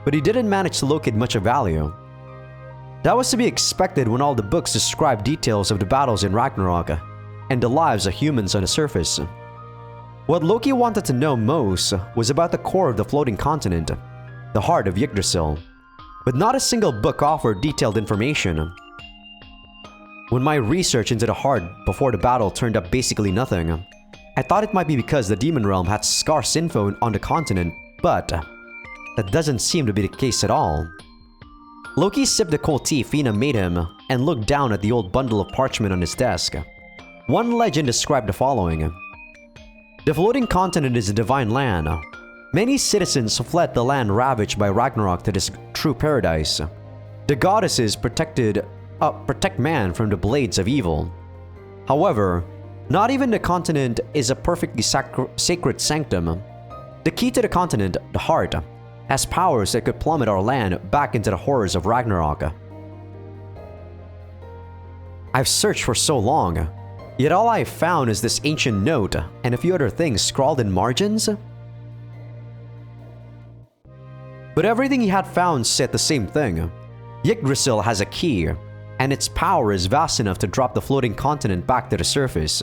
but he didn't manage to locate much of value. That was to be expected when all the books described details of the battles in Ragnarok and the lives of humans on the surface. What Loki wanted to know most was about the core of the floating continent, the heart of Yggdrasil. but not a single book offered detailed information. When my research into the heart before the battle turned up basically nothing, I thought it might be because the demon realm had scarce info on the continent, but that doesn't seem to be the case at all. Loki sipped the cold tea Fina made him and looked down at the old bundle of parchment on his desk. One legend described the following. The floating continent is a divine land. Many citizens fled the land ravaged by Ragnarok to this true paradise. The goddesses protect man from the blades of evil. However, not even the continent is a perfectly sacred sanctum. The key to the continent, the heart, has powers that could plummet our land back into the horrors of Ragnarok. I've searched for so long, yet all I've found is this ancient note and a few other things scrawled in margins. But everything he had found said the same thing. Yggdrasil has a key, and its power is vast enough to drop the floating continent back to the surface.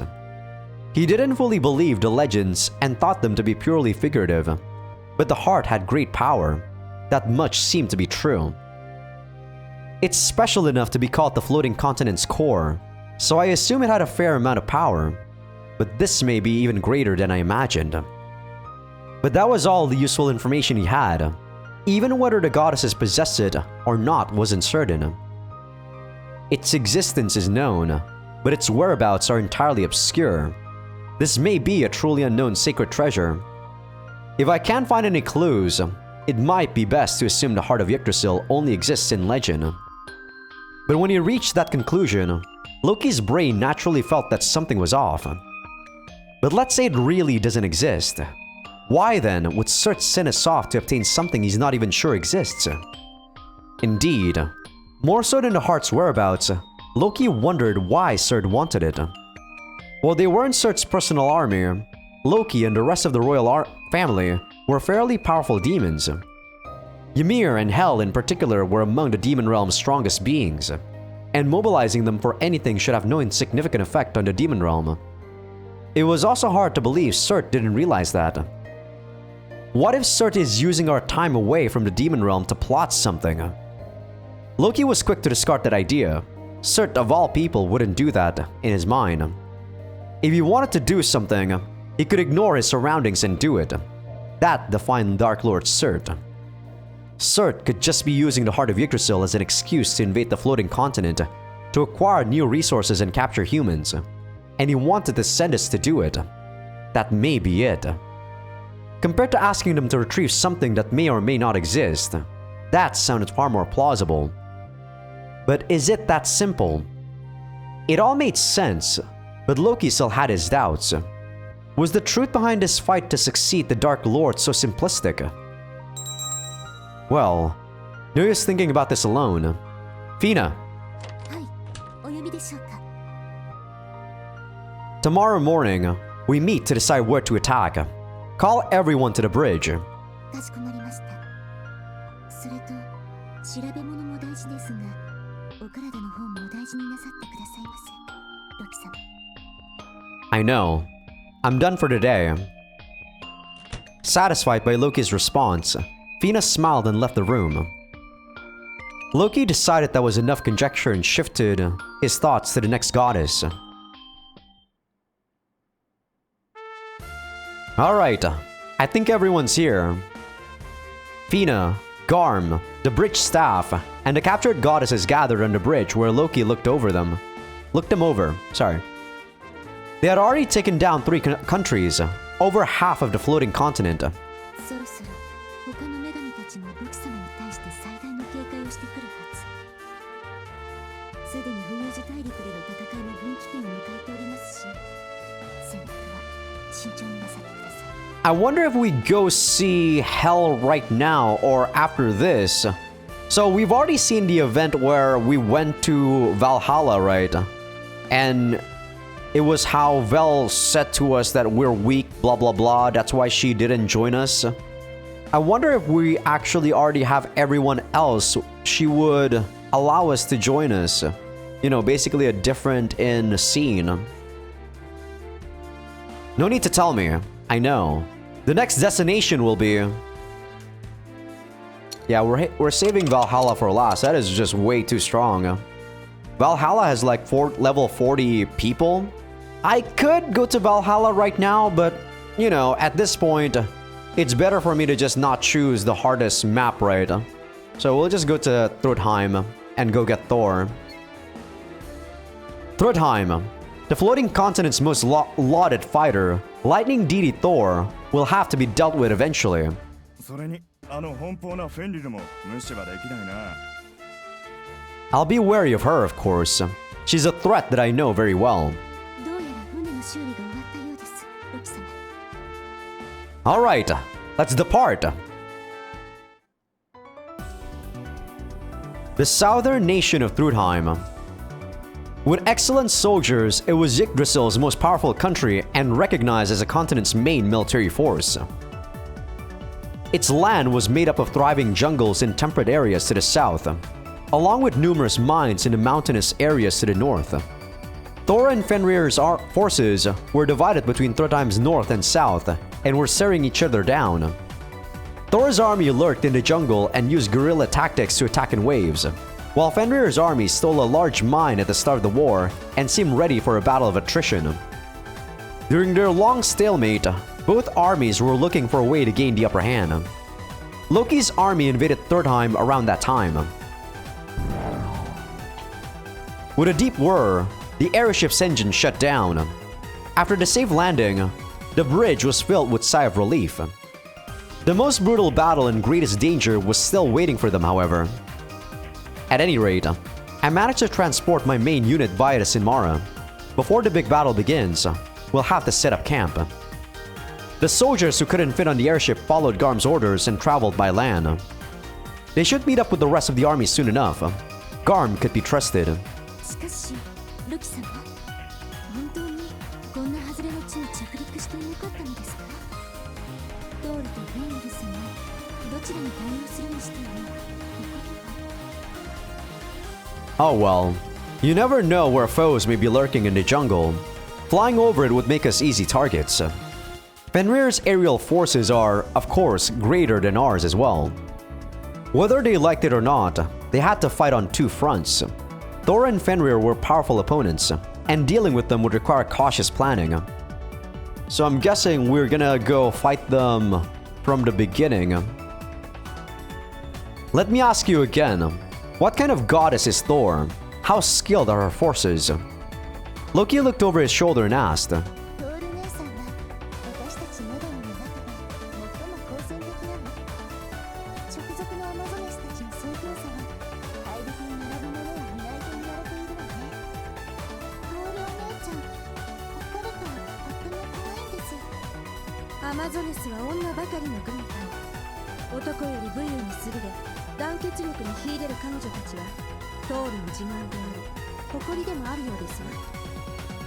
He didn't fully believe the legends and thought them to be purely figurative, but the heart had great power. That much seemed to be true. It's special enough to be called the floating continent's core, so I assume it had a fair amount of power, but this may be even greater than I imagined. But that was all the useful information he had. Even whether the goddesses possessed it or not wasn't certain. Its existence is known, but its whereabouts are entirely obscure. This may be a truly unknown sacred treasure. If I can't find any clues, it might be best to assume the heart of Yggdrasil only exists in legend. But when he reached that conclusion, Loki's brain naturally felt that something was off. But let's say it really doesn't exist. Why then would Surt send us off to obtain something he's not even sure exists? Indeed, more so than the heart's whereabouts, Loki wondered why Surt wanted it. While they weren't Surt's personal army, Loki and the rest of the royal family were fairly powerful demons. Ymir and Hel in particular were among the demon realm's strongest beings, and mobilizing them for anything should have no insignificant effect on the demon realm. It was also hard to believe Surt didn't realize that. What if Surt is using our time away from the demon realm to plot something? Loki was quick to discard that idea. Surt of all people wouldn't do that in his mind. If he wanted to do something, he could ignore his surroundings and do it. That defined Dark Lord Surt. Surt could just be using the heart of Yggdrasil as an excuse to invade the floating continent, to acquire new resources and capture humans. And he wanted to send us to do it. That may be it. Compared to asking them to retrieve something that may or may not exist, that sounded far more plausible. But is it that simple? It all made sense, but Loki still had his doubts. Was the truth behind this fight to succeed the Dark Lord so simplistic? Well, no use thinking about this alone. Fina. Tomorrow morning, we meet to decide where to attack. Call everyone to the bridge. I know. I'm done for today. Satisfied by Loki's response, Fina smiled and left the room. Loki decided that was enough conjecture and shifted his thoughts to the next goddess. Alright, I think everyone's here. Fina, Garm, the bridge staff, and the captured goddesses gathered on the bridge where Loki looked them over. They had already taken down 3 countries, over half of the floating continent. I wonder if we go see Hel right now or after this. So we've already seen the event where we went to Valhalla, right? And it was how Vel said to us that we're weak, blah blah blah, that's why she didn't join us. I wonder if we actually already have everyone else she would allow us to join us. You know, basically a different in scene. No need to tell me, I know. The next destination will be... Yeah, we're saving Valhalla for last. That is just way too strong. Valhalla has like level 40 people. I could go to Valhalla right now, but you know, at this point, it's better for me to just not choose the hardest map, right? So we'll just go to Thrudheim and go get Thor. Thrudheim, the floating continent's most lauded fighter, lightning deity Thor, will have to be dealt with eventually. I'll be wary of her, of course. She's a threat that I know very well. Alright, let's depart. The southern nation of Thrudheim. With excellent soldiers, it was Yggdrasil's most powerful country and recognized as the continent's main military force. Its land was made up of thriving jungles in temperate areas to the south, along with numerous mines in the mountainous areas to the north. Thor and Fenrir's forces were divided between Thrudheim's north and south, and were staring each other down. Thor's army lurked in the jungle and used guerrilla tactics to attack in waves, while Fenrir's army stole a large mine at the start of the war and seemed ready for a battle of attrition. During their long stalemate, both armies were looking for a way to gain the upper hand. Loki's army invaded Thrudheim around that time. With a deep whir, the airship's engine shut down. After the safe landing, the bridge was filled with sigh of relief. The most brutal battle and greatest danger was still waiting for them, however. At any rate, I managed to transport my main unit via the Sinmara. Before the big battle begins, we'll have to set up camp. The soldiers who couldn't fit on the airship followed Garm's orders and traveled by land. They should meet up with the rest of the army soon enough. Garm could be trusted. Oh well, you never know where foes may be lurking in the jungle. Flying over it would make us easy targets. Fenrir's aerial forces are, of course, greater than ours as well. Whether they liked it or not, they had to fight on two fronts. Thor and Fenrir were powerful opponents, and dealing with them would require cautious planning. So I'm guessing we're gonna go fight them from the beginning. Let me ask you again, what kind of goddess is Thor? How skilled are her forces? Loki looked over his shoulder and asked.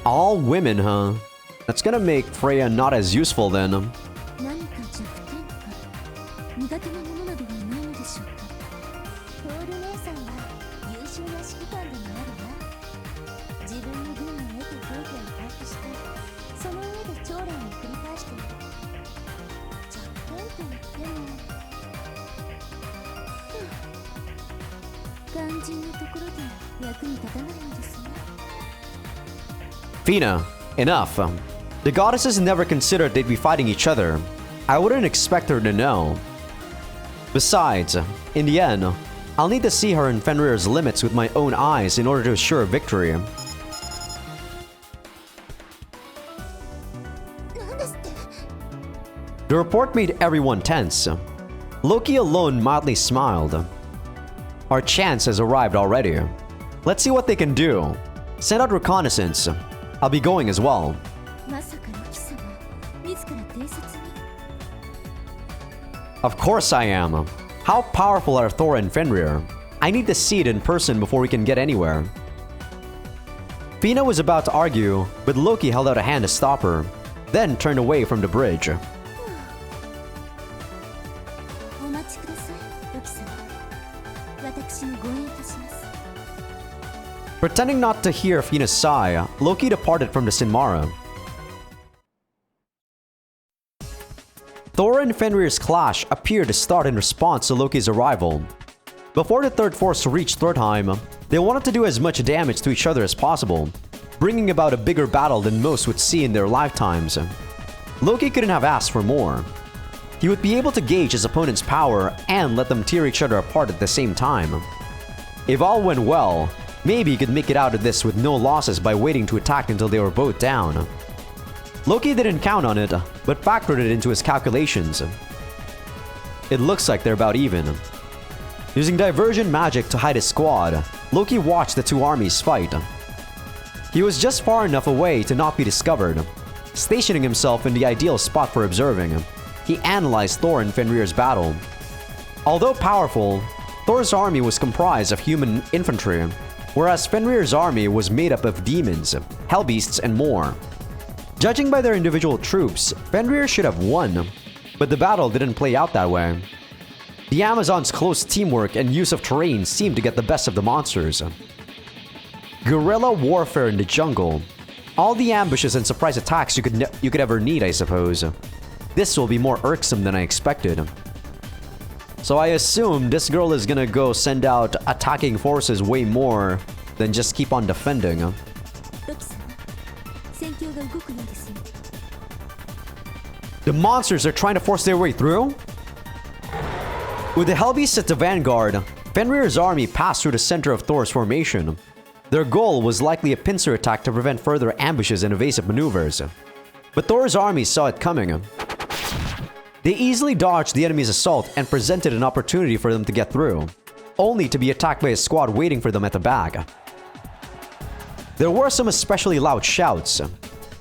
All women, huh? That's gonna make Freya not as useful then. Fina, enough. The goddesses never considered they'd be fighting each other. I wouldn't expect her to know. Besides, in the end, I'll need to see her in Fenrir's limits with my own eyes in order to assure victory. The report made everyone tense. Loki alone mildly smiled. Our chance has arrived already. Let's see what they can do. Send out reconnaissance. I'll be going as well. Of course I am. How powerful are Thor and Fenrir? I need to see it in person before we can get anywhere. Fina was about to argue, but Loki held out a hand to stop her, then turned away from the bridge. Pretending not to hear Fina's sigh, Loki departed from the Sinmara. Thor Thor and Fenrir's clash appeared to start in response to Loki's arrival. Before the third force reached Thorheim, they wanted to do as much damage to each other as possible, bringing about a bigger battle than most would see in their lifetimes. Loki couldn't have asked for more. He would be able to gauge his opponent's power and let them tear each other apart at the same time. If all went well, maybe he could make it out of this with no losses by waiting to attack until they were both down. Loki didn't count on it, but factored it into his calculations. It looks like they're about even. Using diversion magic to hide his squad, Loki watched the two armies fight. He was just far enough away to not be discovered, stationing himself in the ideal spot for observing. He analyzed Thor and Fenrir's battle. Although powerful, Thor's army was comprised of human infantry, whereas Fenrir's army was made up of demons, hellbeasts, and more. Judging by their individual troops, Fenrir should have won, but the battle didn't play out that way. The Amazons' close teamwork and use of terrain seemed to get the best of the monsters. Guerrilla warfare in the jungle. All the ambushes and surprise attacks you could ever need, I suppose. This will be more irksome than I expected. So I assume this girl is gonna go send out attacking forces way more than just keep on defending. The monsters are trying to force their way through? With the Hellbeasts at the vanguard, Fenrir's army passed through the center of Thor's formation. Their goal was likely a pincer attack to prevent further ambushes and evasive maneuvers. But Thor's army saw it coming. They easily dodged the enemy's assault and presented an opportunity for them to get through, only to be attacked by a squad waiting for them at the back. There were some especially loud shouts.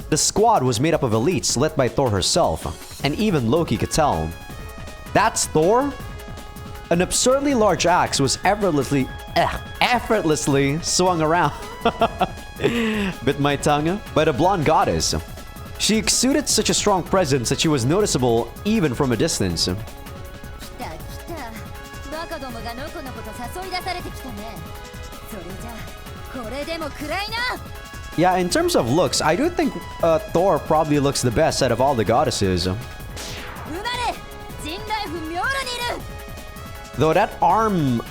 The squad was made up of elites led by Thor herself, and even Loki could tell. That's Thor? An absurdly large axe was effortlessly swung around bit my tongue by the blonde goddess. She exuded such a strong presence that she was noticeable even from a distance. Yeah, in terms of looks, I do think Thor probably looks the best out of all the goddesses. Though that arm,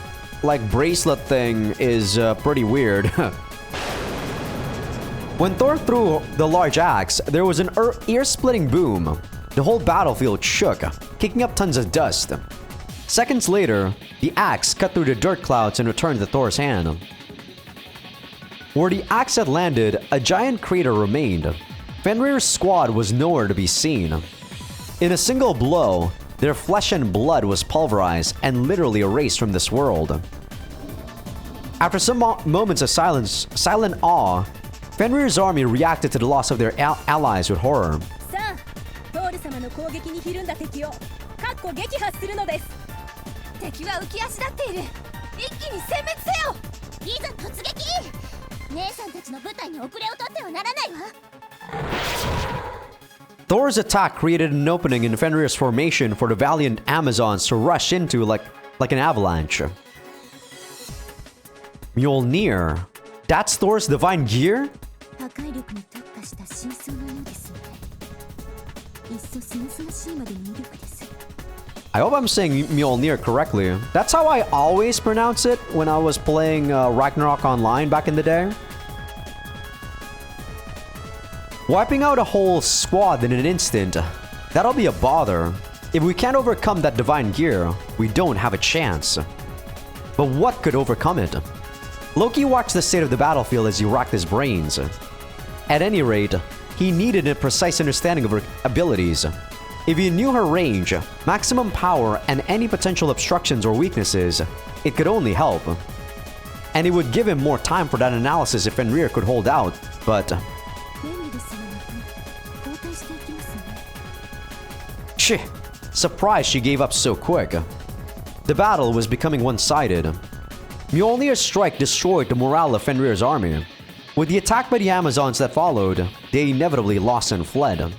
like, bracelet thing is pretty weird. When Thor threw the large axe, there was an ear-splitting boom. The whole battlefield shook, kicking up tons of dust. Seconds later, the axe cut through the dirt clouds and returned to Thor's hand. Where the axe had landed, a giant crater remained. Fenrir's squad was nowhere to be seen. In a single blow, their flesh and blood was pulverized and literally erased from this world. After some moments of silent awe, Fenrir's army reacted to the loss of their allies with horror. Thor's attack created an opening in Fenrir's formation for the valiant Amazons to rush into like an avalanche. Mjolnir. That's Thor's divine gear? I hope I'm saying Mjolnir correctly. That's how I always pronounce it when I was playing Ragnarok Online back in the day. Wiping out a whole squad in an instant, that'll be a bother. If we can't overcome that divine gear, we don't have a chance. But what could overcome it? Loki watched the state of the battlefield as he racked his brains. At any rate, he needed a precise understanding of her abilities. If he knew her range, maximum power, and any potential obstructions or weaknesses, it could only help. And it would give him more time for that analysis if Fenrir could hold out, but... Shit! Surprised she gave up so quick. The battle was becoming one-sided. Mjolnir's strike destroyed the morale of Fenrir's army. With the attack by the Amazons that followed, they inevitably lost and fled.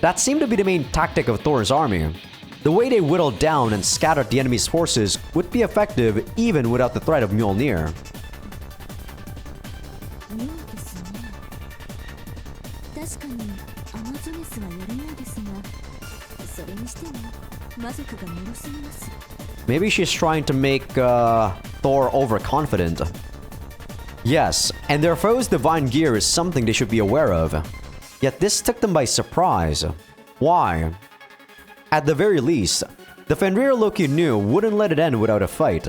That seemed to be the main tactic of Thor's army. The way they whittled down and scattered the enemy's forces would be effective even without the threat of Mjolnir. Maybe she's trying to make Thor overconfident. Yes, and their foe's divine gear is something they should be aware of. Yet this took them by surprise. Why? At the very least, the Fenrir Loki knew wouldn't let it end without a fight.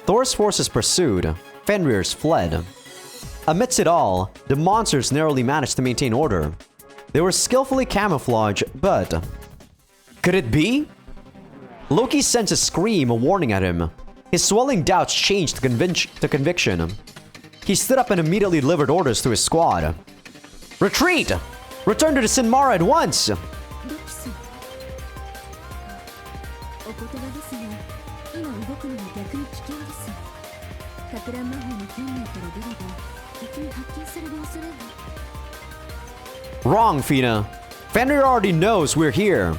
Thor's forces pursued, Fenrir's fled. Amidst it all, the monsters narrowly managed to maintain order. They were skillfully camouflaged, but... could it be? Loki sends a scream, warning at him. His swelling doubts changed to conviction. He stood up and immediately delivered orders to his squad. Retreat! Return to the Sinmara at once! Wrong, Fina. Fenrir already knows we're here.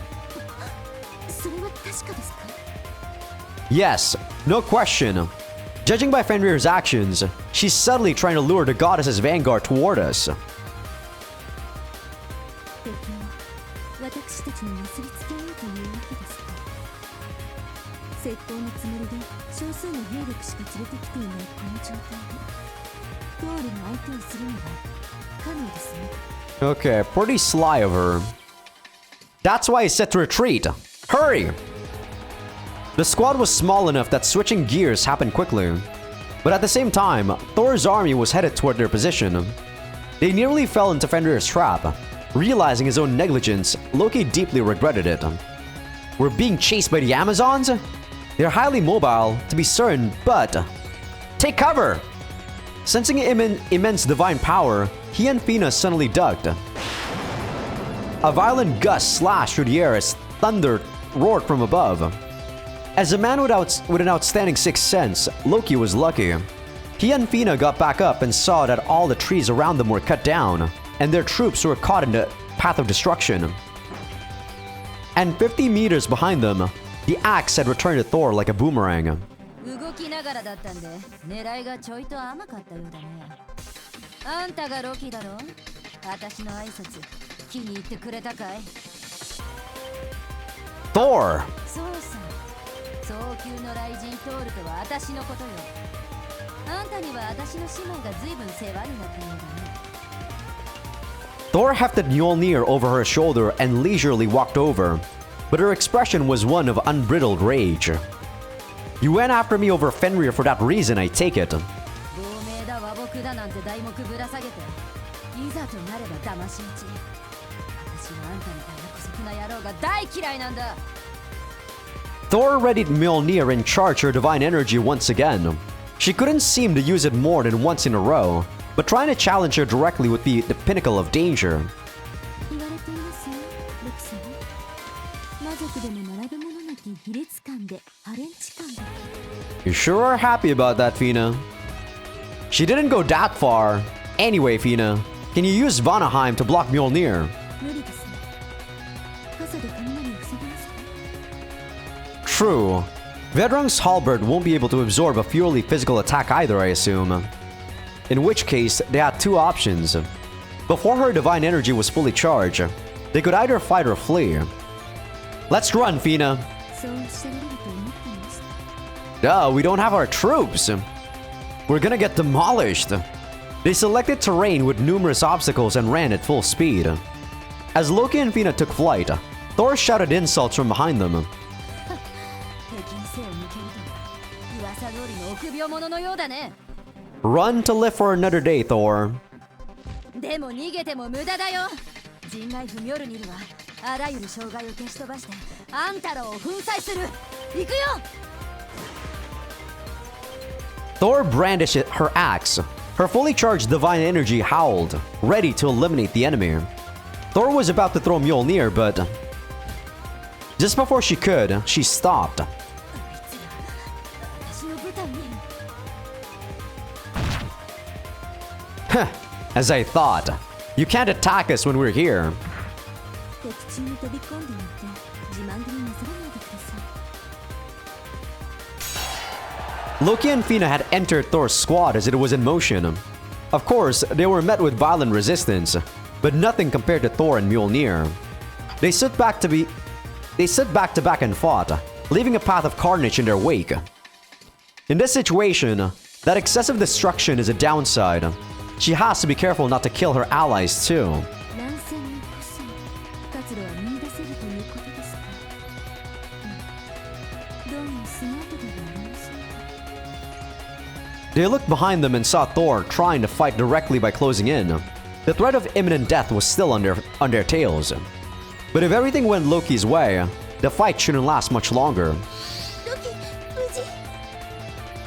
Yes, no question. Judging by Fenrir's actions, she's subtly trying to lure the goddess's vanguard toward us. Okay, pretty sly of her. That's why I said to retreat. Hurry! The squad was small enough that switching gears happened quickly. But at the same time, Thor's army was headed toward their position. They nearly fell into Fenrir's trap. Realizing his own negligence, Loki deeply regretted it. We're being chased by the Amazons? They're highly mobile, to be certain, but... take cover! Sensing immense divine power, he and Fina suddenly ducked. A violent gust slashed through the air as thunder roared from above. As a man with an outstanding sixth sense, Loki was lucky. He and Fina got back up and saw that all the trees around them were cut down, and their troops were caught in the path of destruction. And 50 meters behind them, the axe had returned to Thor like a boomerang. Thor! Thor hefted Mjolnir over her shoulder and leisurely walked over, but her expression was one of unbridled rage. You went after me over Fenrir for that reason, I take it. Thor readied Mjolnir and charged her divine energy once again. She couldn't seem to use it more than once in a row, but trying to challenge her directly would be the pinnacle of danger. You sure are happy about that, Fina. She didn't go that far. Anyway, Fina, can you use Vanaheim to block Mjolnir? True. Vedrung's halberd won't be able to absorb a purely physical attack either, I assume. In which case, they had two options. Before her divine energy was fully charged, they could either fight or flee. Let's run, Fina. Duh, we don't have our troops. We're gonna get demolished. They selected terrain with numerous obstacles and ran at full speed. As Loki and Fina took flight, Thor shouted insults from behind them. Run to live for another day, Thor. Thor brandished her axe. Her fully charged divine energy howled, ready to eliminate the enemy. Thor was about to throw Mjolnir, but... just before she could, she stopped. Heh, as I thought. You can't attack us when we're here. Loki and Fina had entered Thor's squad as it was in motion. Of course, they were met with violent resistance, but nothing compared to Thor and Mjolnir. They stood back to be They stood back to back and fought, leaving a path of carnage in their wake. In this situation, that excessive destruction is a downside. She has to be careful not to kill her allies too.
乱戦にこそ活路は見出せるということですか。どうもスマートではありませんか。
They looked behind them and saw Thor trying to fight directly by closing in. The threat of imminent death was still on their tails. But if everything went Loki's way, the fight shouldn't last much longer.
ロキ、無事。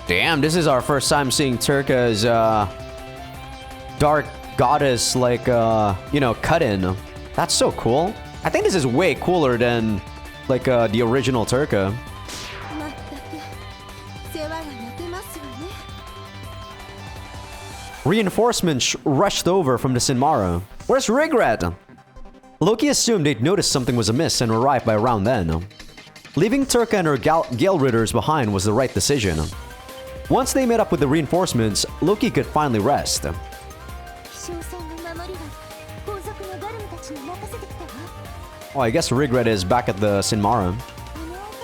Damn, this is our first time seeing Turka's dark goddess cut in. That's so cool. I think this is way cooler than the original Turka.
まったく世話が焼けますわね。
Reinforcements rushed over from the Sinmara. Where's Regret? Loki assumed they'd noticed something was amiss and arrived by around then. Leaving Turka and her Gale Ridders behind was the right decision. Once they met up with the reinforcements, Loki could finally rest.
気象さんの守りは後続のガルムたちに任せてきたわ。
Oh, I guess Regret is back at the Sinmara.
あの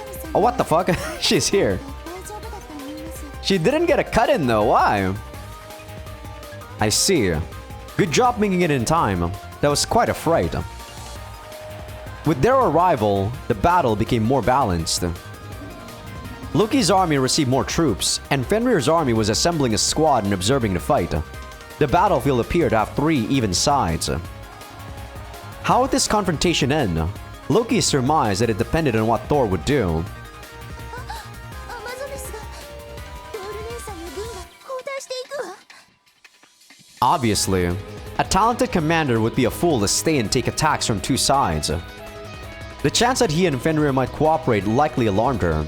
狼さん
Oh, what the fuck? She's here.
大丈夫だと思います。
She didn't get a cut in though, why? I see. Good job making it in time. That was quite a fright. With their arrival, the battle became more balanced. Loki's army received more troops, and Fenrir's army was assembling a squad and observing the fight. The battlefield appeared to have 3 even sides. How would this confrontation end? Loki surmised that it depended on what Thor would do.
アマゾネスがトール姉さんの軍が後退していくわ。
Obviously, a talented commander would be a fool to stay and take attacks from 2 sides. The chance that he and Fenrir might cooperate likely alarmed her.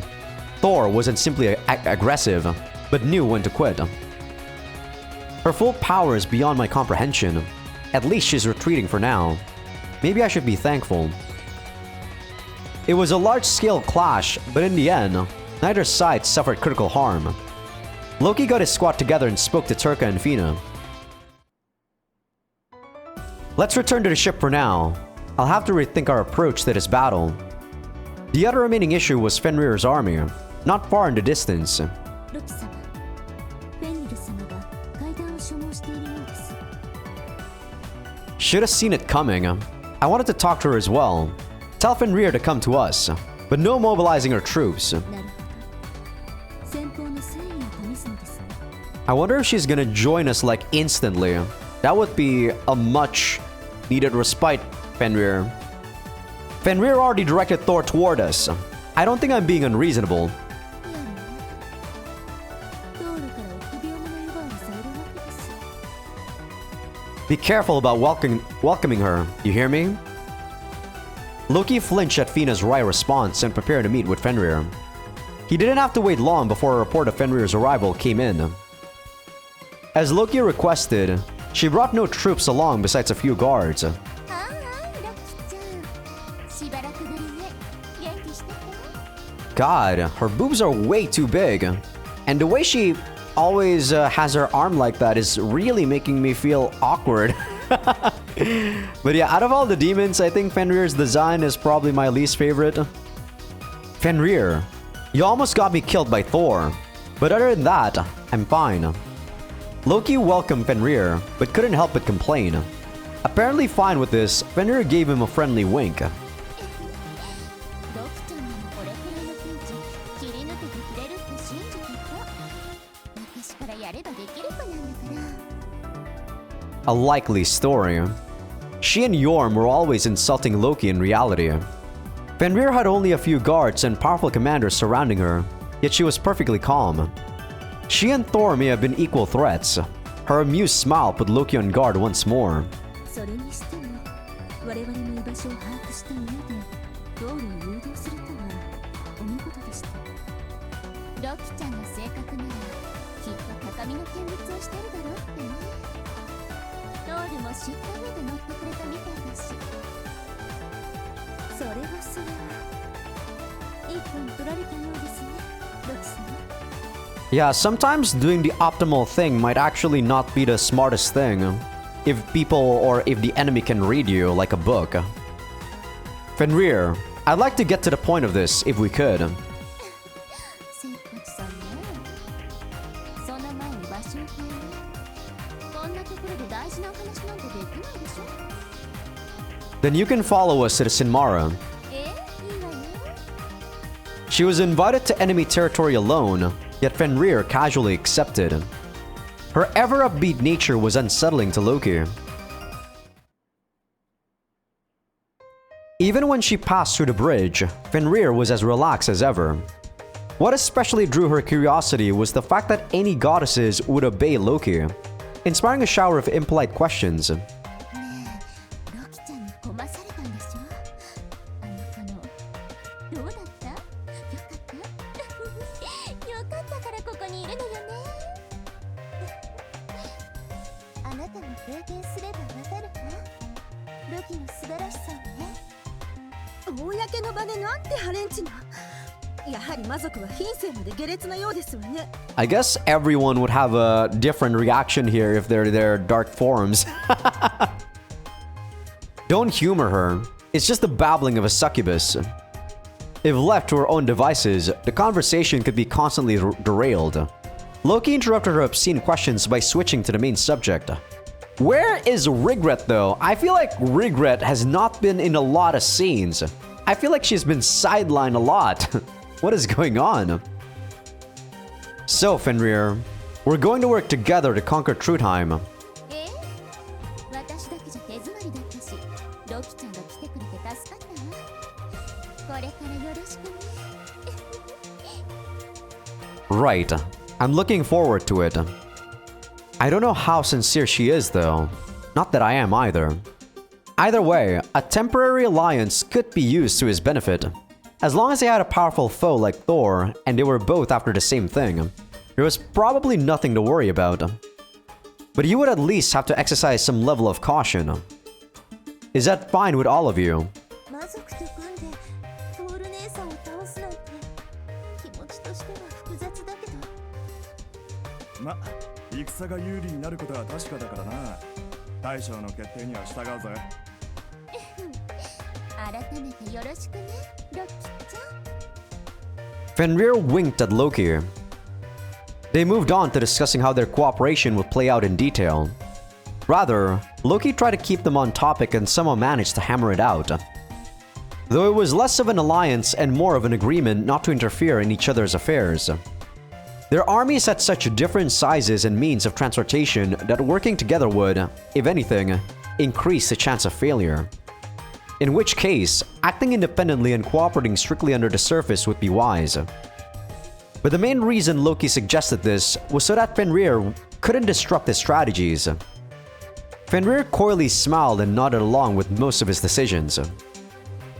Thor wasn't simply aggressive, but knew when to quit. Her full power is beyond my comprehension. At least she's retreating for now. Maybe I should be thankful. It was a large-scale clash, but in the end, neither side suffered critical harm. Loki got his squad together and spoke to Turka and Fina. Let's return to the ship for now. I'll have to rethink our approach to this battle. The other remaining issue was Fenrir's army, not far in the distance.
ロキ様、フェニル様が階段を所望しているようです。
Should have seen it coming. I wanted to talk to her as well. Tell Fenrir to come to us, but no mobilizing her troops.
なるほど。先方の戦意を試すのですね。
I wonder if she's gonna join us instantly. That would be a much needed respite, Fenrir. Fenrir already directed Thor toward us. I don't think I'm being unreasonable.
道路から臆病者呼ばわりされるわけです。
Be careful about welcoming her, you hear me? Loki flinched at Fina's wry response and prepared to meet with Fenrir. He didn't have to wait long before a report of Fenrir's arrival came in. As Loki requested, she brought no troops along besides a few guards.
ああ、ロキちゃん。しばらくぶりね。元気してて。
God, her boobs are way too big. And the way she always has her arm like that is really making me feel awkward. But yeah, out of all the demons, I think Fenrir's design is probably my least favorite. Fenrir, you almost got me killed by Thor. But other than that, I'm fine. Loki welcomed Fenrir, but couldn't help but complain. Apparently fine with this, Fenrir gave him a friendly wink.
ロキちゃんにもこれくらいのピンチ切り抜けてくれるって信じてた。昔からやればできる子なんだから。
A likely story. She and Yorm were always insulting Loki in reality. Fenrir had only a few guards and powerful commanders surrounding her, yet she was perfectly calm. She and Thor may have been equal threats. Her amused smile put Loki on guard once more.
それにしても我々の居場所を把握した上で道路を誘導するとはお見事でした。ロキちゃんの性格ならきっと高みの見物をしてるだろうってね。ドールも知った上で乗ってくれたみたいだし。それは一本取られたようですね、ロキ様。
Yeah, sometimes doing the optimal thing might actually not be the smartest thing. If people or if the enemy can read you like a book. Fenrir, I'd like to get to the point of this if we could.
せっかちさんね。その前に場所を変える。こんなところで大事なお話なんてできないでしょ。
Then you can follow us to the Sinmara.
いいわよ。
She was invited to enemy territory alone, yet Fenrir casually accepted. Her ever upbeat nature was unsettling to Loki. Even when she passed through the bridge, Fenrir was as relaxed as ever. What especially drew her curiosity was the fact that any goddesses would obey Loki, inspiring a shower of impolite questions.
ねえ、ロキちゃんに込まされたんでしょ。どうだった？よかった？よかったからここにいるのよね。あなたも経験すればわかるわ。ロキの素晴らしさをね。
公の場でなんてハレンチな。やはり魔族は品性まで下劣なようですわね。
I guess everyone would have a different reaction here if they're their dark forms. Don't humor her. It's just the babbling of a succubus. If left to her own devices, the conversation could be constantly derailed. Loki interrupted her obscene questions by switching to the main subject. Where is Regret though? I feel like Regret has not been in a lot of scenes. I feel like she's been sidelined a lot. What is going on? So Fenrir, we're going to work together to conquer Trudheim.
私だけじゃ手詰まりだったし、ロキちゃんが来てくれて助かったわ。これからよろしくね。
Right. I'm looking forward to it. I don't know how sincere she is though. Not that I am either. Either way, a temporary alliance could be used to his benefit. As long as they had a powerful foe like Thor, and they were both after the same thing, there was probably nothing to worry about. But you would at least have to exercise some level of caution. Is that fine with all of you?
魔族と組んでトール姉さんを倒すなんて気持ちとしては複雑だけど。
ま、戦が有利になることは確かだからな。大将の決定には従うぜ。
改めてよろしくね、ロッキーちゃん。
Fenrir winked at Loki. They moved on to discussing how their cooperation would play out in detail. Rather, Loki tried to keep them on topic and somehow managed to hammer it out. Though it was less of an alliance and more of an agreement not to interfere in each other's affairs. Their armies had such different sizes and means of transportation that working together would, if anything, increase the chance of failure. In which case, acting independently and cooperating strictly under the surface would be wise. But the main reason Loki suggested this was so that Fenrir couldn't disrupt his strategies. Fenrir coyly smiled and nodded along with most of his decisions.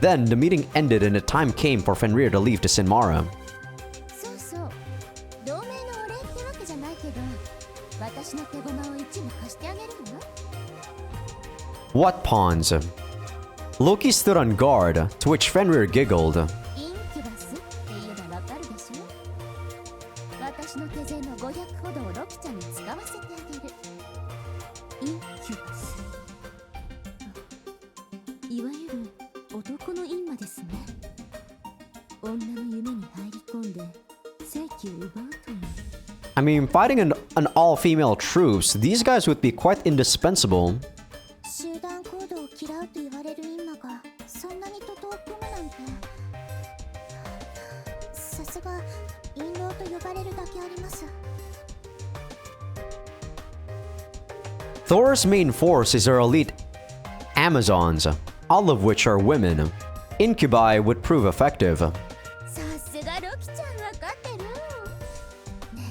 Then, the meeting ended and the time came for Fenrir to leave to Sinmara.
そうそう。同盟のお礼ってわけじゃないけど、私の手駒を一部貸してあげるわ。
What pawns? Loki stood on guard, to which Fenrir giggled.
インキュバスって言えばわかるでしょ。私の手勢の500ほどをロキちゃんに使わせてあげる。インキュバス。いわゆる男の因果ですね。女の夢に入り込んで正気を奪うという。
I mean, fighting an all-female troops, these guys would be quite indispensable.
集団行動を嫌うと言われる因果がそんなに徒党を組むなんて。さすが陰謀と呼ばれるだけあります。
Thor's main force is her elite Amazons, all of which are women. Incubi would prove effective.
さすがロキちゃんわかってる。ね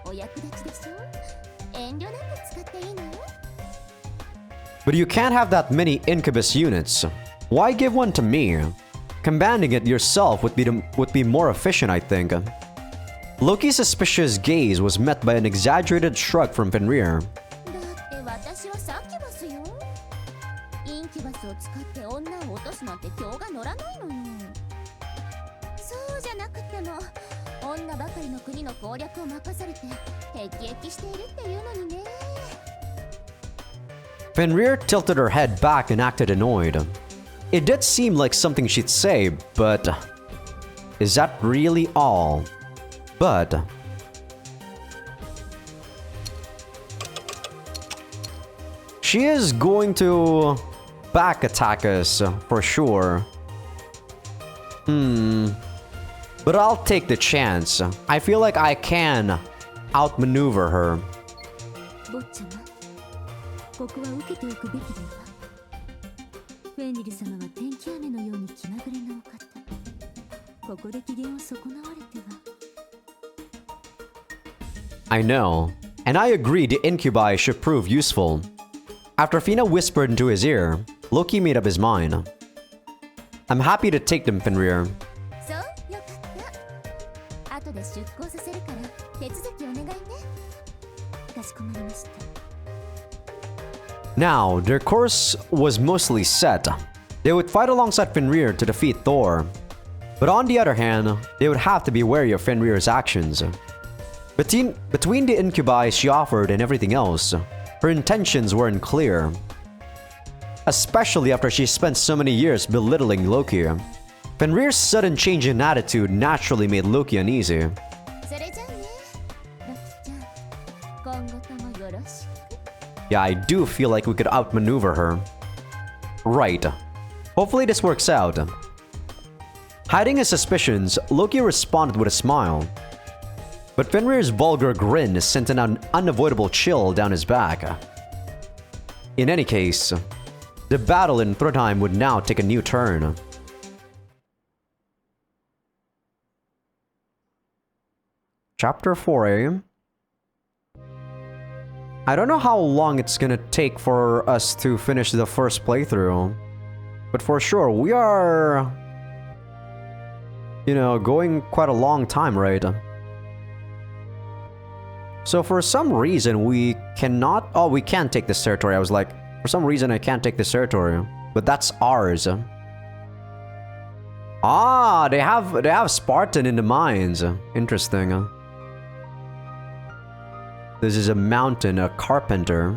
え、お役立ちでしょ。遠慮なく使っていいのよ。
But you can't have that many incubus units. Why give one to me? Commanding it yourself would be more efficient, I think. Loki's suspicious gaze was met by an exaggerated shrug from Fenrir.
だって私はサキュバスよ。インキュバスを使って女を落とすなんて今日が乗らないのよ。そうじゃなくても女ばかりの国の攻略を任されて辟易しているっていうのにね。
Fenrir tilted her head back and acted annoyed. It did seem like something she'd say, but is that really all? But she is going to back attack us for sure. But I'll take the chance. I feel like I can outmaneuver her.
坊ちゃま、ここは受けておくべきでは。フェンリル様は天気雨のように気まぐれなお方。ここで機嫌を損なわれては。
I know, and I agree the incubi should prove useful. After Fina whispered into his ear, Loki made up his mind. I'm happy to take them, Fenrir.
そう、よかった。後で出航させるから手続きお願いね。かしこまりました。
Now, their course was mostly set. They would fight alongside Fenrir to defeat Thor. But on the other hand, they would have to be wary of Fenrir's actions. Between the incubi she offered and everything else, her intentions weren't clear. Especially after she spent so many years belittling Loki. Fenrir's sudden change in attitude naturally made Loki uneasy.
それじゃあね、ロキちゃん、今後ともよろしく。
Yeah, I do feel like we could outmaneuver her. Right. Hopefully this works out. Hiding his suspicions, Loki responded with a smile. But Fenrir's vulgar grin sent an unavoidable chill down his back. In any case, the battle in Thrudheim would now take a new turn. Chapter 4a. I don't know how long it's gonna take for us to finish the first playthrough. But for sure, we are... you know, going quite a long time, right? So for some reason, we cannot... oh, we can take this territory. I was like, for some reason, I can't take this territory. But that's ours. Ah, they have Spartan in the mines. Interesting. This is a mountain, a carpenter.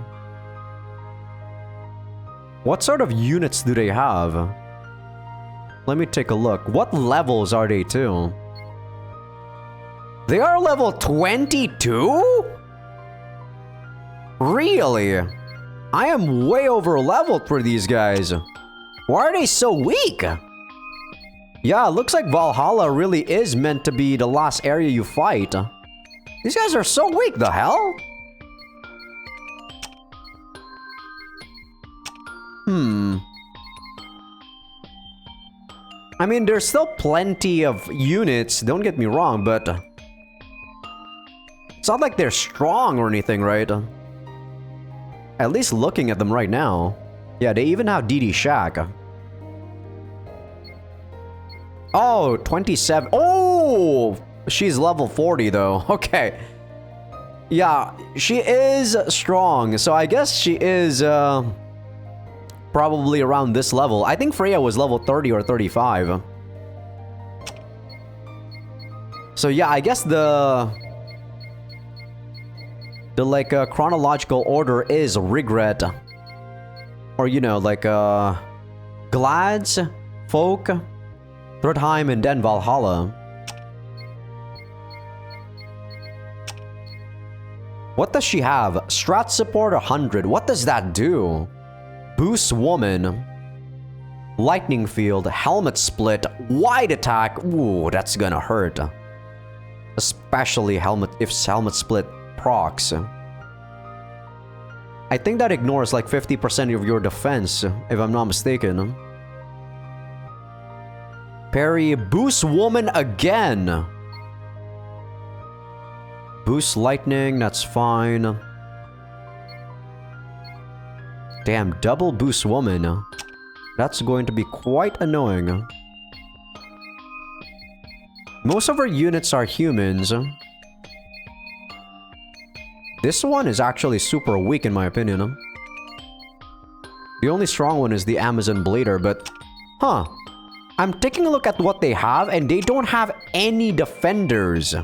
What sort of units do they have? Let me take a look. What levels are they to? They are level 22? Really? I am way over leveled for these guys. Why are they so weak? Yeah, it looks like Valhalla really is meant to be the last area you fight. These guys are so weak, the hell? I mean, there's still plenty of units, don't get me wrong, but... it's not like they're strong or anything, right? At least looking at them right now. Yeah, they even have DD Shack. Oh, 27. Oh! She's level 40 though. Okay. Yeah, she is strong. So I guess she is probably around this level. I think Freya was level 30 or 35. So yeah, I guess the like chronological order is Regret. Or you know, like Glads, Folk, Thrudheim, and then Valhalla. What does she have? Strat support 100. What does that do? Boost woman. Lightning field. Helmet split. Wide attack. Ooh, that's gonna hurt. Especially if helmet split procs. I think that ignores like 50% of your defense, if I'm not mistaken. Parry. Boost woman again. Boost lightning, that's fine. Damn, double boost woman. That's going to be quite annoying. Most of our units are humans. This one is actually super weak in my opinion. The only strong one is the Amazon Blader, but... huh. I'm taking a look at what they have and they don't have any defenders.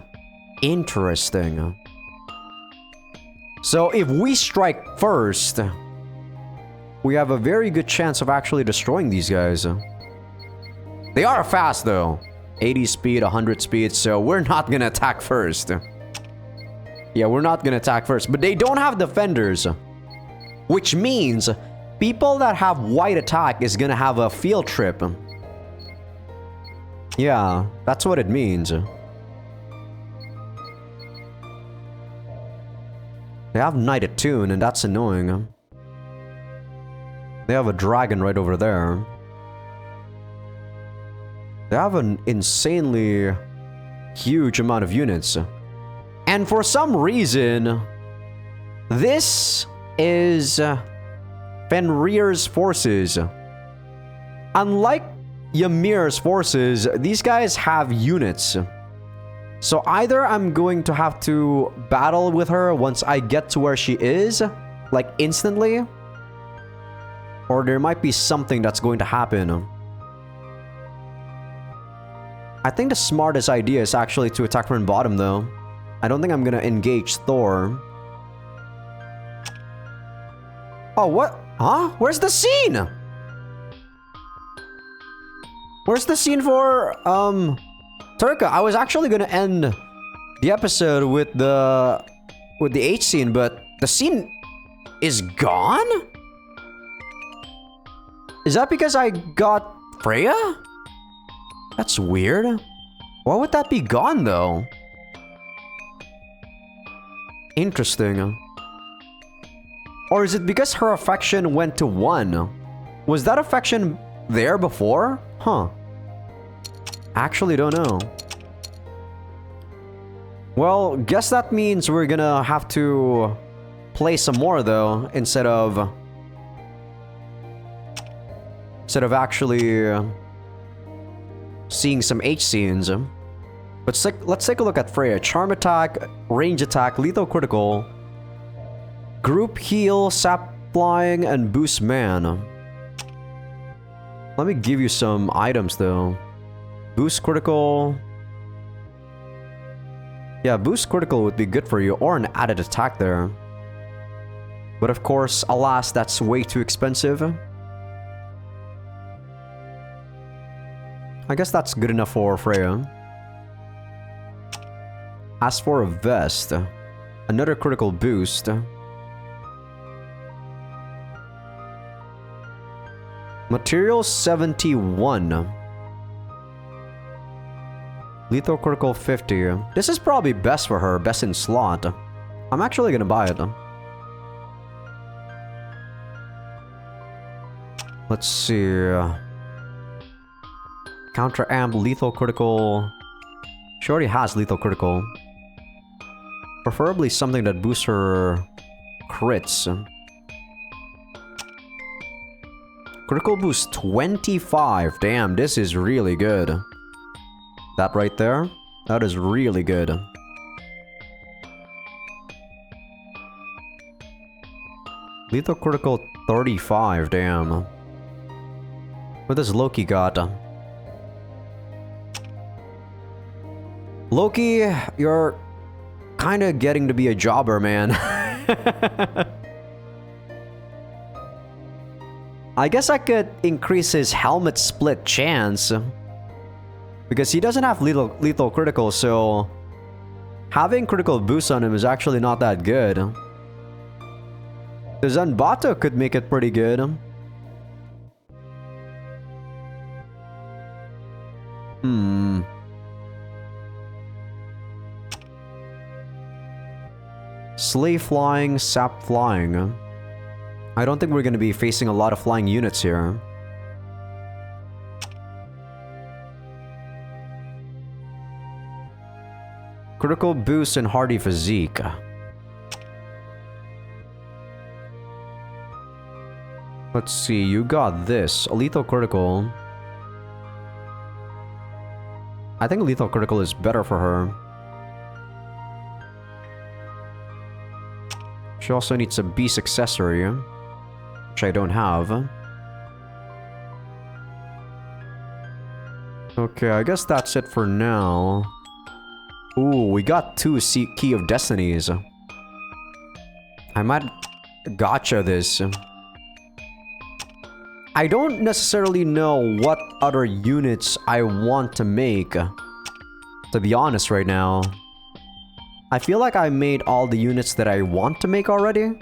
Interesting. So if we strike first, we have a very good chance of actually destroying these guys. They are fast though. 80 speed, 100 speed, so we're not gonna attack first. Yeah, we're not gonna attack first. But they don't have defenders. Which means people that have white attack is gonna have a field trip. Yeah, that's what it means. They have Knight Attune, and that's annoying. They have a dragon right over there. They have an insanely huge amount of units. And for some reason, this is Fenrir's forces. Unlike Ymir's forces, these guys have units. So either I'm going to have to battle with her once I get to where she is, like instantly, or there might be something that's going to happen. I think the smartest idea is actually to attack from bottom though. I don't think I'm gonna engage Thor. Oh, what? Huh? Where's the scene? Where's the scene for, Turka? I was actually gonna end the episode with the H scene, but the scene is gone? Is that because I got Freya? That's weird. Why would that be gone though? Interesting. Or is it because her affection went to 1? Was that affection there before? Huh. Actually don't know. Well, guess that means we're gonna have to play some more though, instead of actually seeing some H scenes. But let's take a look at Freya. Charm attack, range attack, lethal critical, group heal, sap flying, and boost man. Let me give you some items though. Boost critical. Yeah, boost critical would be good for you, or an added attack there. But of course, alas, that's way too expensive. I guess that's good enough for Freya. As for a vest, another critical boost. Material 71. Lethal critical 50. This is probably best for her, best in slot. I'm actually gonna buy it. Let's see. Counter amp, lethal critical. She already has lethal critical. Preferably something that boosts her crits. Critical boost 25. Damn, this is really good. That right there, that is really good. Lethal critical 35. Damn. What does Loki got? Loki, you're kind of getting to be a jobber, man. I guess I could increase his helmet split chance. Because he doesn't have lethal critical, so having critical boost on him is actually not that good. The Zanbato could make it pretty good. Slay flying, sap flying. I don't think we're going to be facing a lot of flying units here. Critical boost and hardy physique. Let's see, you got this. A lethal critical. I think lethal critical is better for her. She also needs a beast accessory, which I don't have. Okay, I guess that's it for now. Ooh, we got 2 Key of Destinies. I might gotcha this. I don't necessarily know what other units I want to make, to be honest right now. I feel like I made all the units that I want to make already.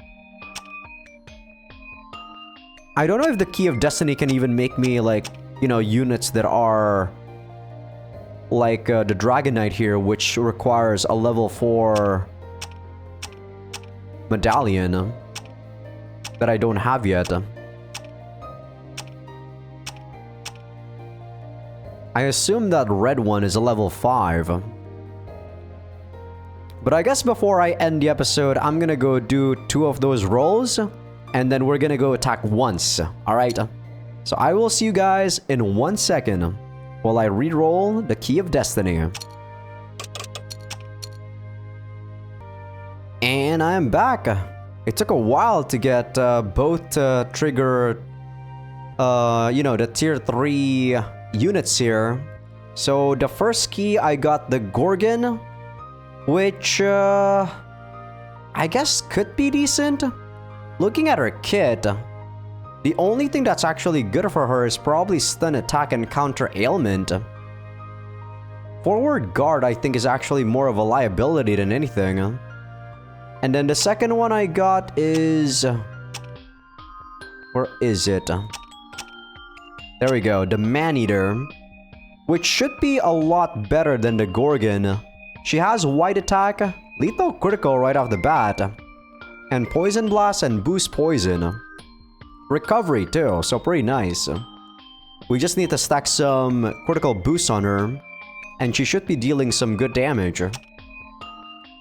I don't know if the Key of Destiny can even make me, like, you know, units that are like the Dragon Knight here, which requires a level 4 medallion that I don't have yet. I assume that red one is a level 5. But I guess before I end the episode, I'm gonna go do 2 of those rolls, and then we're gonna go attack once, alright? So I will see you guys in 1 second while I re-roll the Key of Destiny. And I'm back. It took a while to get both trigger, you know, the tier 3 units here. So the first key, I got the Gorgon, which I guess could be decent. Looking at her kit, the only thing that's actually good for her is probably stun attack and counter ailment. Forward guard, I think, is actually more of a liability than anything. And then the second one I got is... where is it? There we go, the Man-Eater, which should be a lot better than the Gorgon. She has wide attack, lethal critical right off the bat, and poison blast and boost poison. Recovery too, so pretty nice. We just need to stack some critical boosts on her, and she should be dealing some good damage.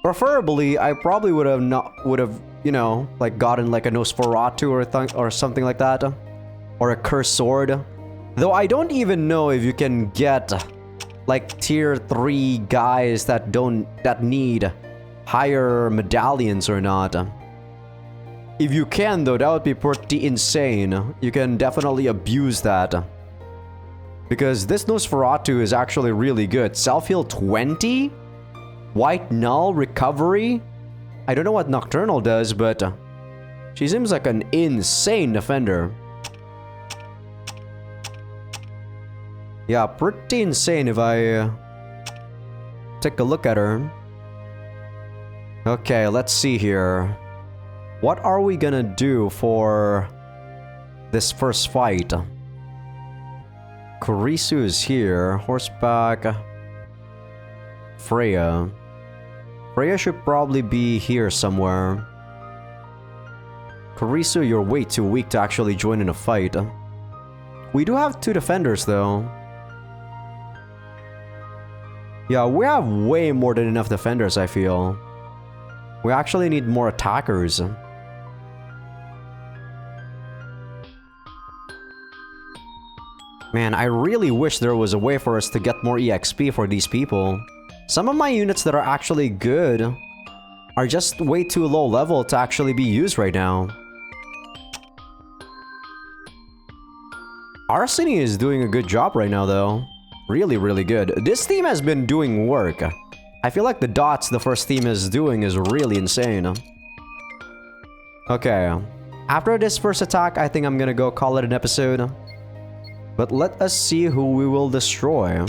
Preferably, I probably would have, you know, like gotten like a Nosferatu or something like that, or a cursed sword. Though I don't even know if you can get like tier 3 guys that need higher medallions or not. If you can though, that would be pretty insane. You can definitely abuse that. Because this Nosferatu is actually really good. Self-heal 20? White Null recovery? I don't know what Nocturnal does, but she seems like an insane defender. Yeah, pretty insane if I take a look at her. Okay, let's see here. What are we gonna do for this first fight? Kurisu is here. Horseback. Freya. Freya should probably be here somewhere. Kurisu, you're way too weak to actually join in a fight. We do have 2 defenders though. Yeah, we have way more than enough defenders, I feel. We actually need more attackers. Man, I really wish there was a way for us to get more EXP for these people. Some of my units that are actually good are just way too low level to actually be used right now. Arseny is doing a good job right now though. Really, really good. This team has been doing work. I feel like the dots the first team is doing is really insane. Okay. After this first attack, I think I'm gonna go call it an episode. But let us see who we will destroy.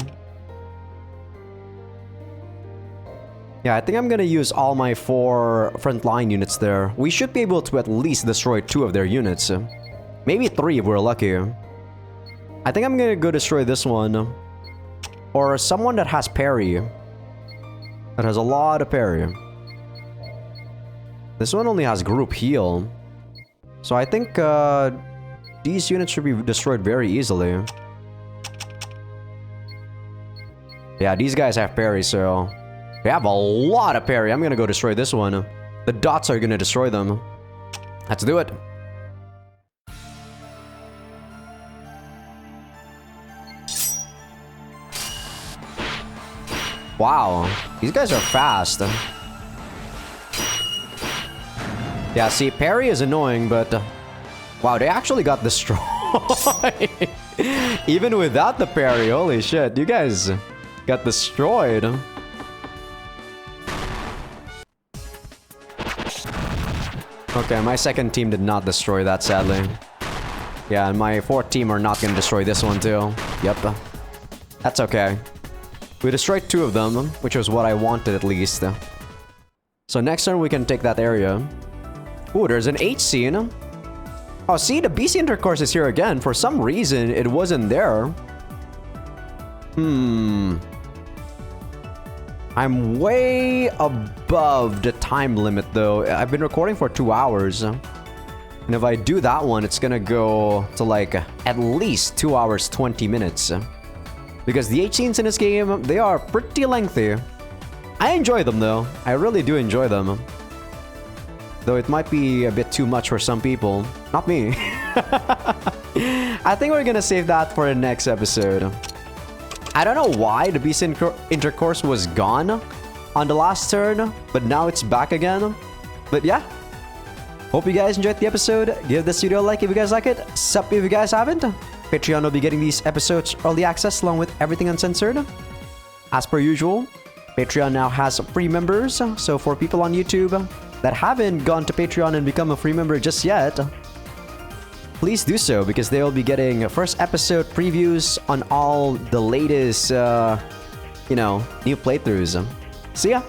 Yeah, I think I'm gonna use all my 4 frontline units there. We should be able to at least destroy 2 of their units. Maybe 3 if we're lucky. I think I'm gonna go destroy this one. Or someone that has parry. That has a lot of parry. This one only has group heal. So I think these units should be destroyed very easily. Yeah, these guys have parry, so... they have a lot of parry. I'm gonna go destroy this one. The dots are gonna destroy them. Let's do it. Wow, these guys are fast. Yeah, see, parry is annoying, but... wow, they actually got destroyed. Even without the parry, holy shit, you guys got destroyed. Okay, my second team did not destroy that, sadly. Yeah, and my 4th team are not gonna destroy this one too. Yep. That's okay. We destroyed 2 of them, which was what I wanted at least. So next turn we can take that area. Ooh, there's an H scene. Oh, see, the BC intercourse is here again. For some reason, it wasn't there. I'm way above the time limit though. I've been recording for 2 hours. And if I do that one, it's gonna go to like at least 2 hours, 20 minutes. Because the H scenes in this game, they are pretty lengthy. I enjoy them though. I really do enjoy them. Though it might be a bit too much for some people. Not me. I think we're gonna save that for the next episode. I don't know why the beast intercourse was gone on the last turn, but now it's back again. But yeah. Hope you guys enjoyed the episode. Give this video a like if you guys like it. Sub if you guys haven't. Patreon will be getting these episodes early access along with everything uncensored. As per usual, Patreon now has free members. So for people on YouTube that haven't gone to Patreon and become a free member just yet, please do so because they will be getting first episode previews on all the latest, new playthroughs. See ya!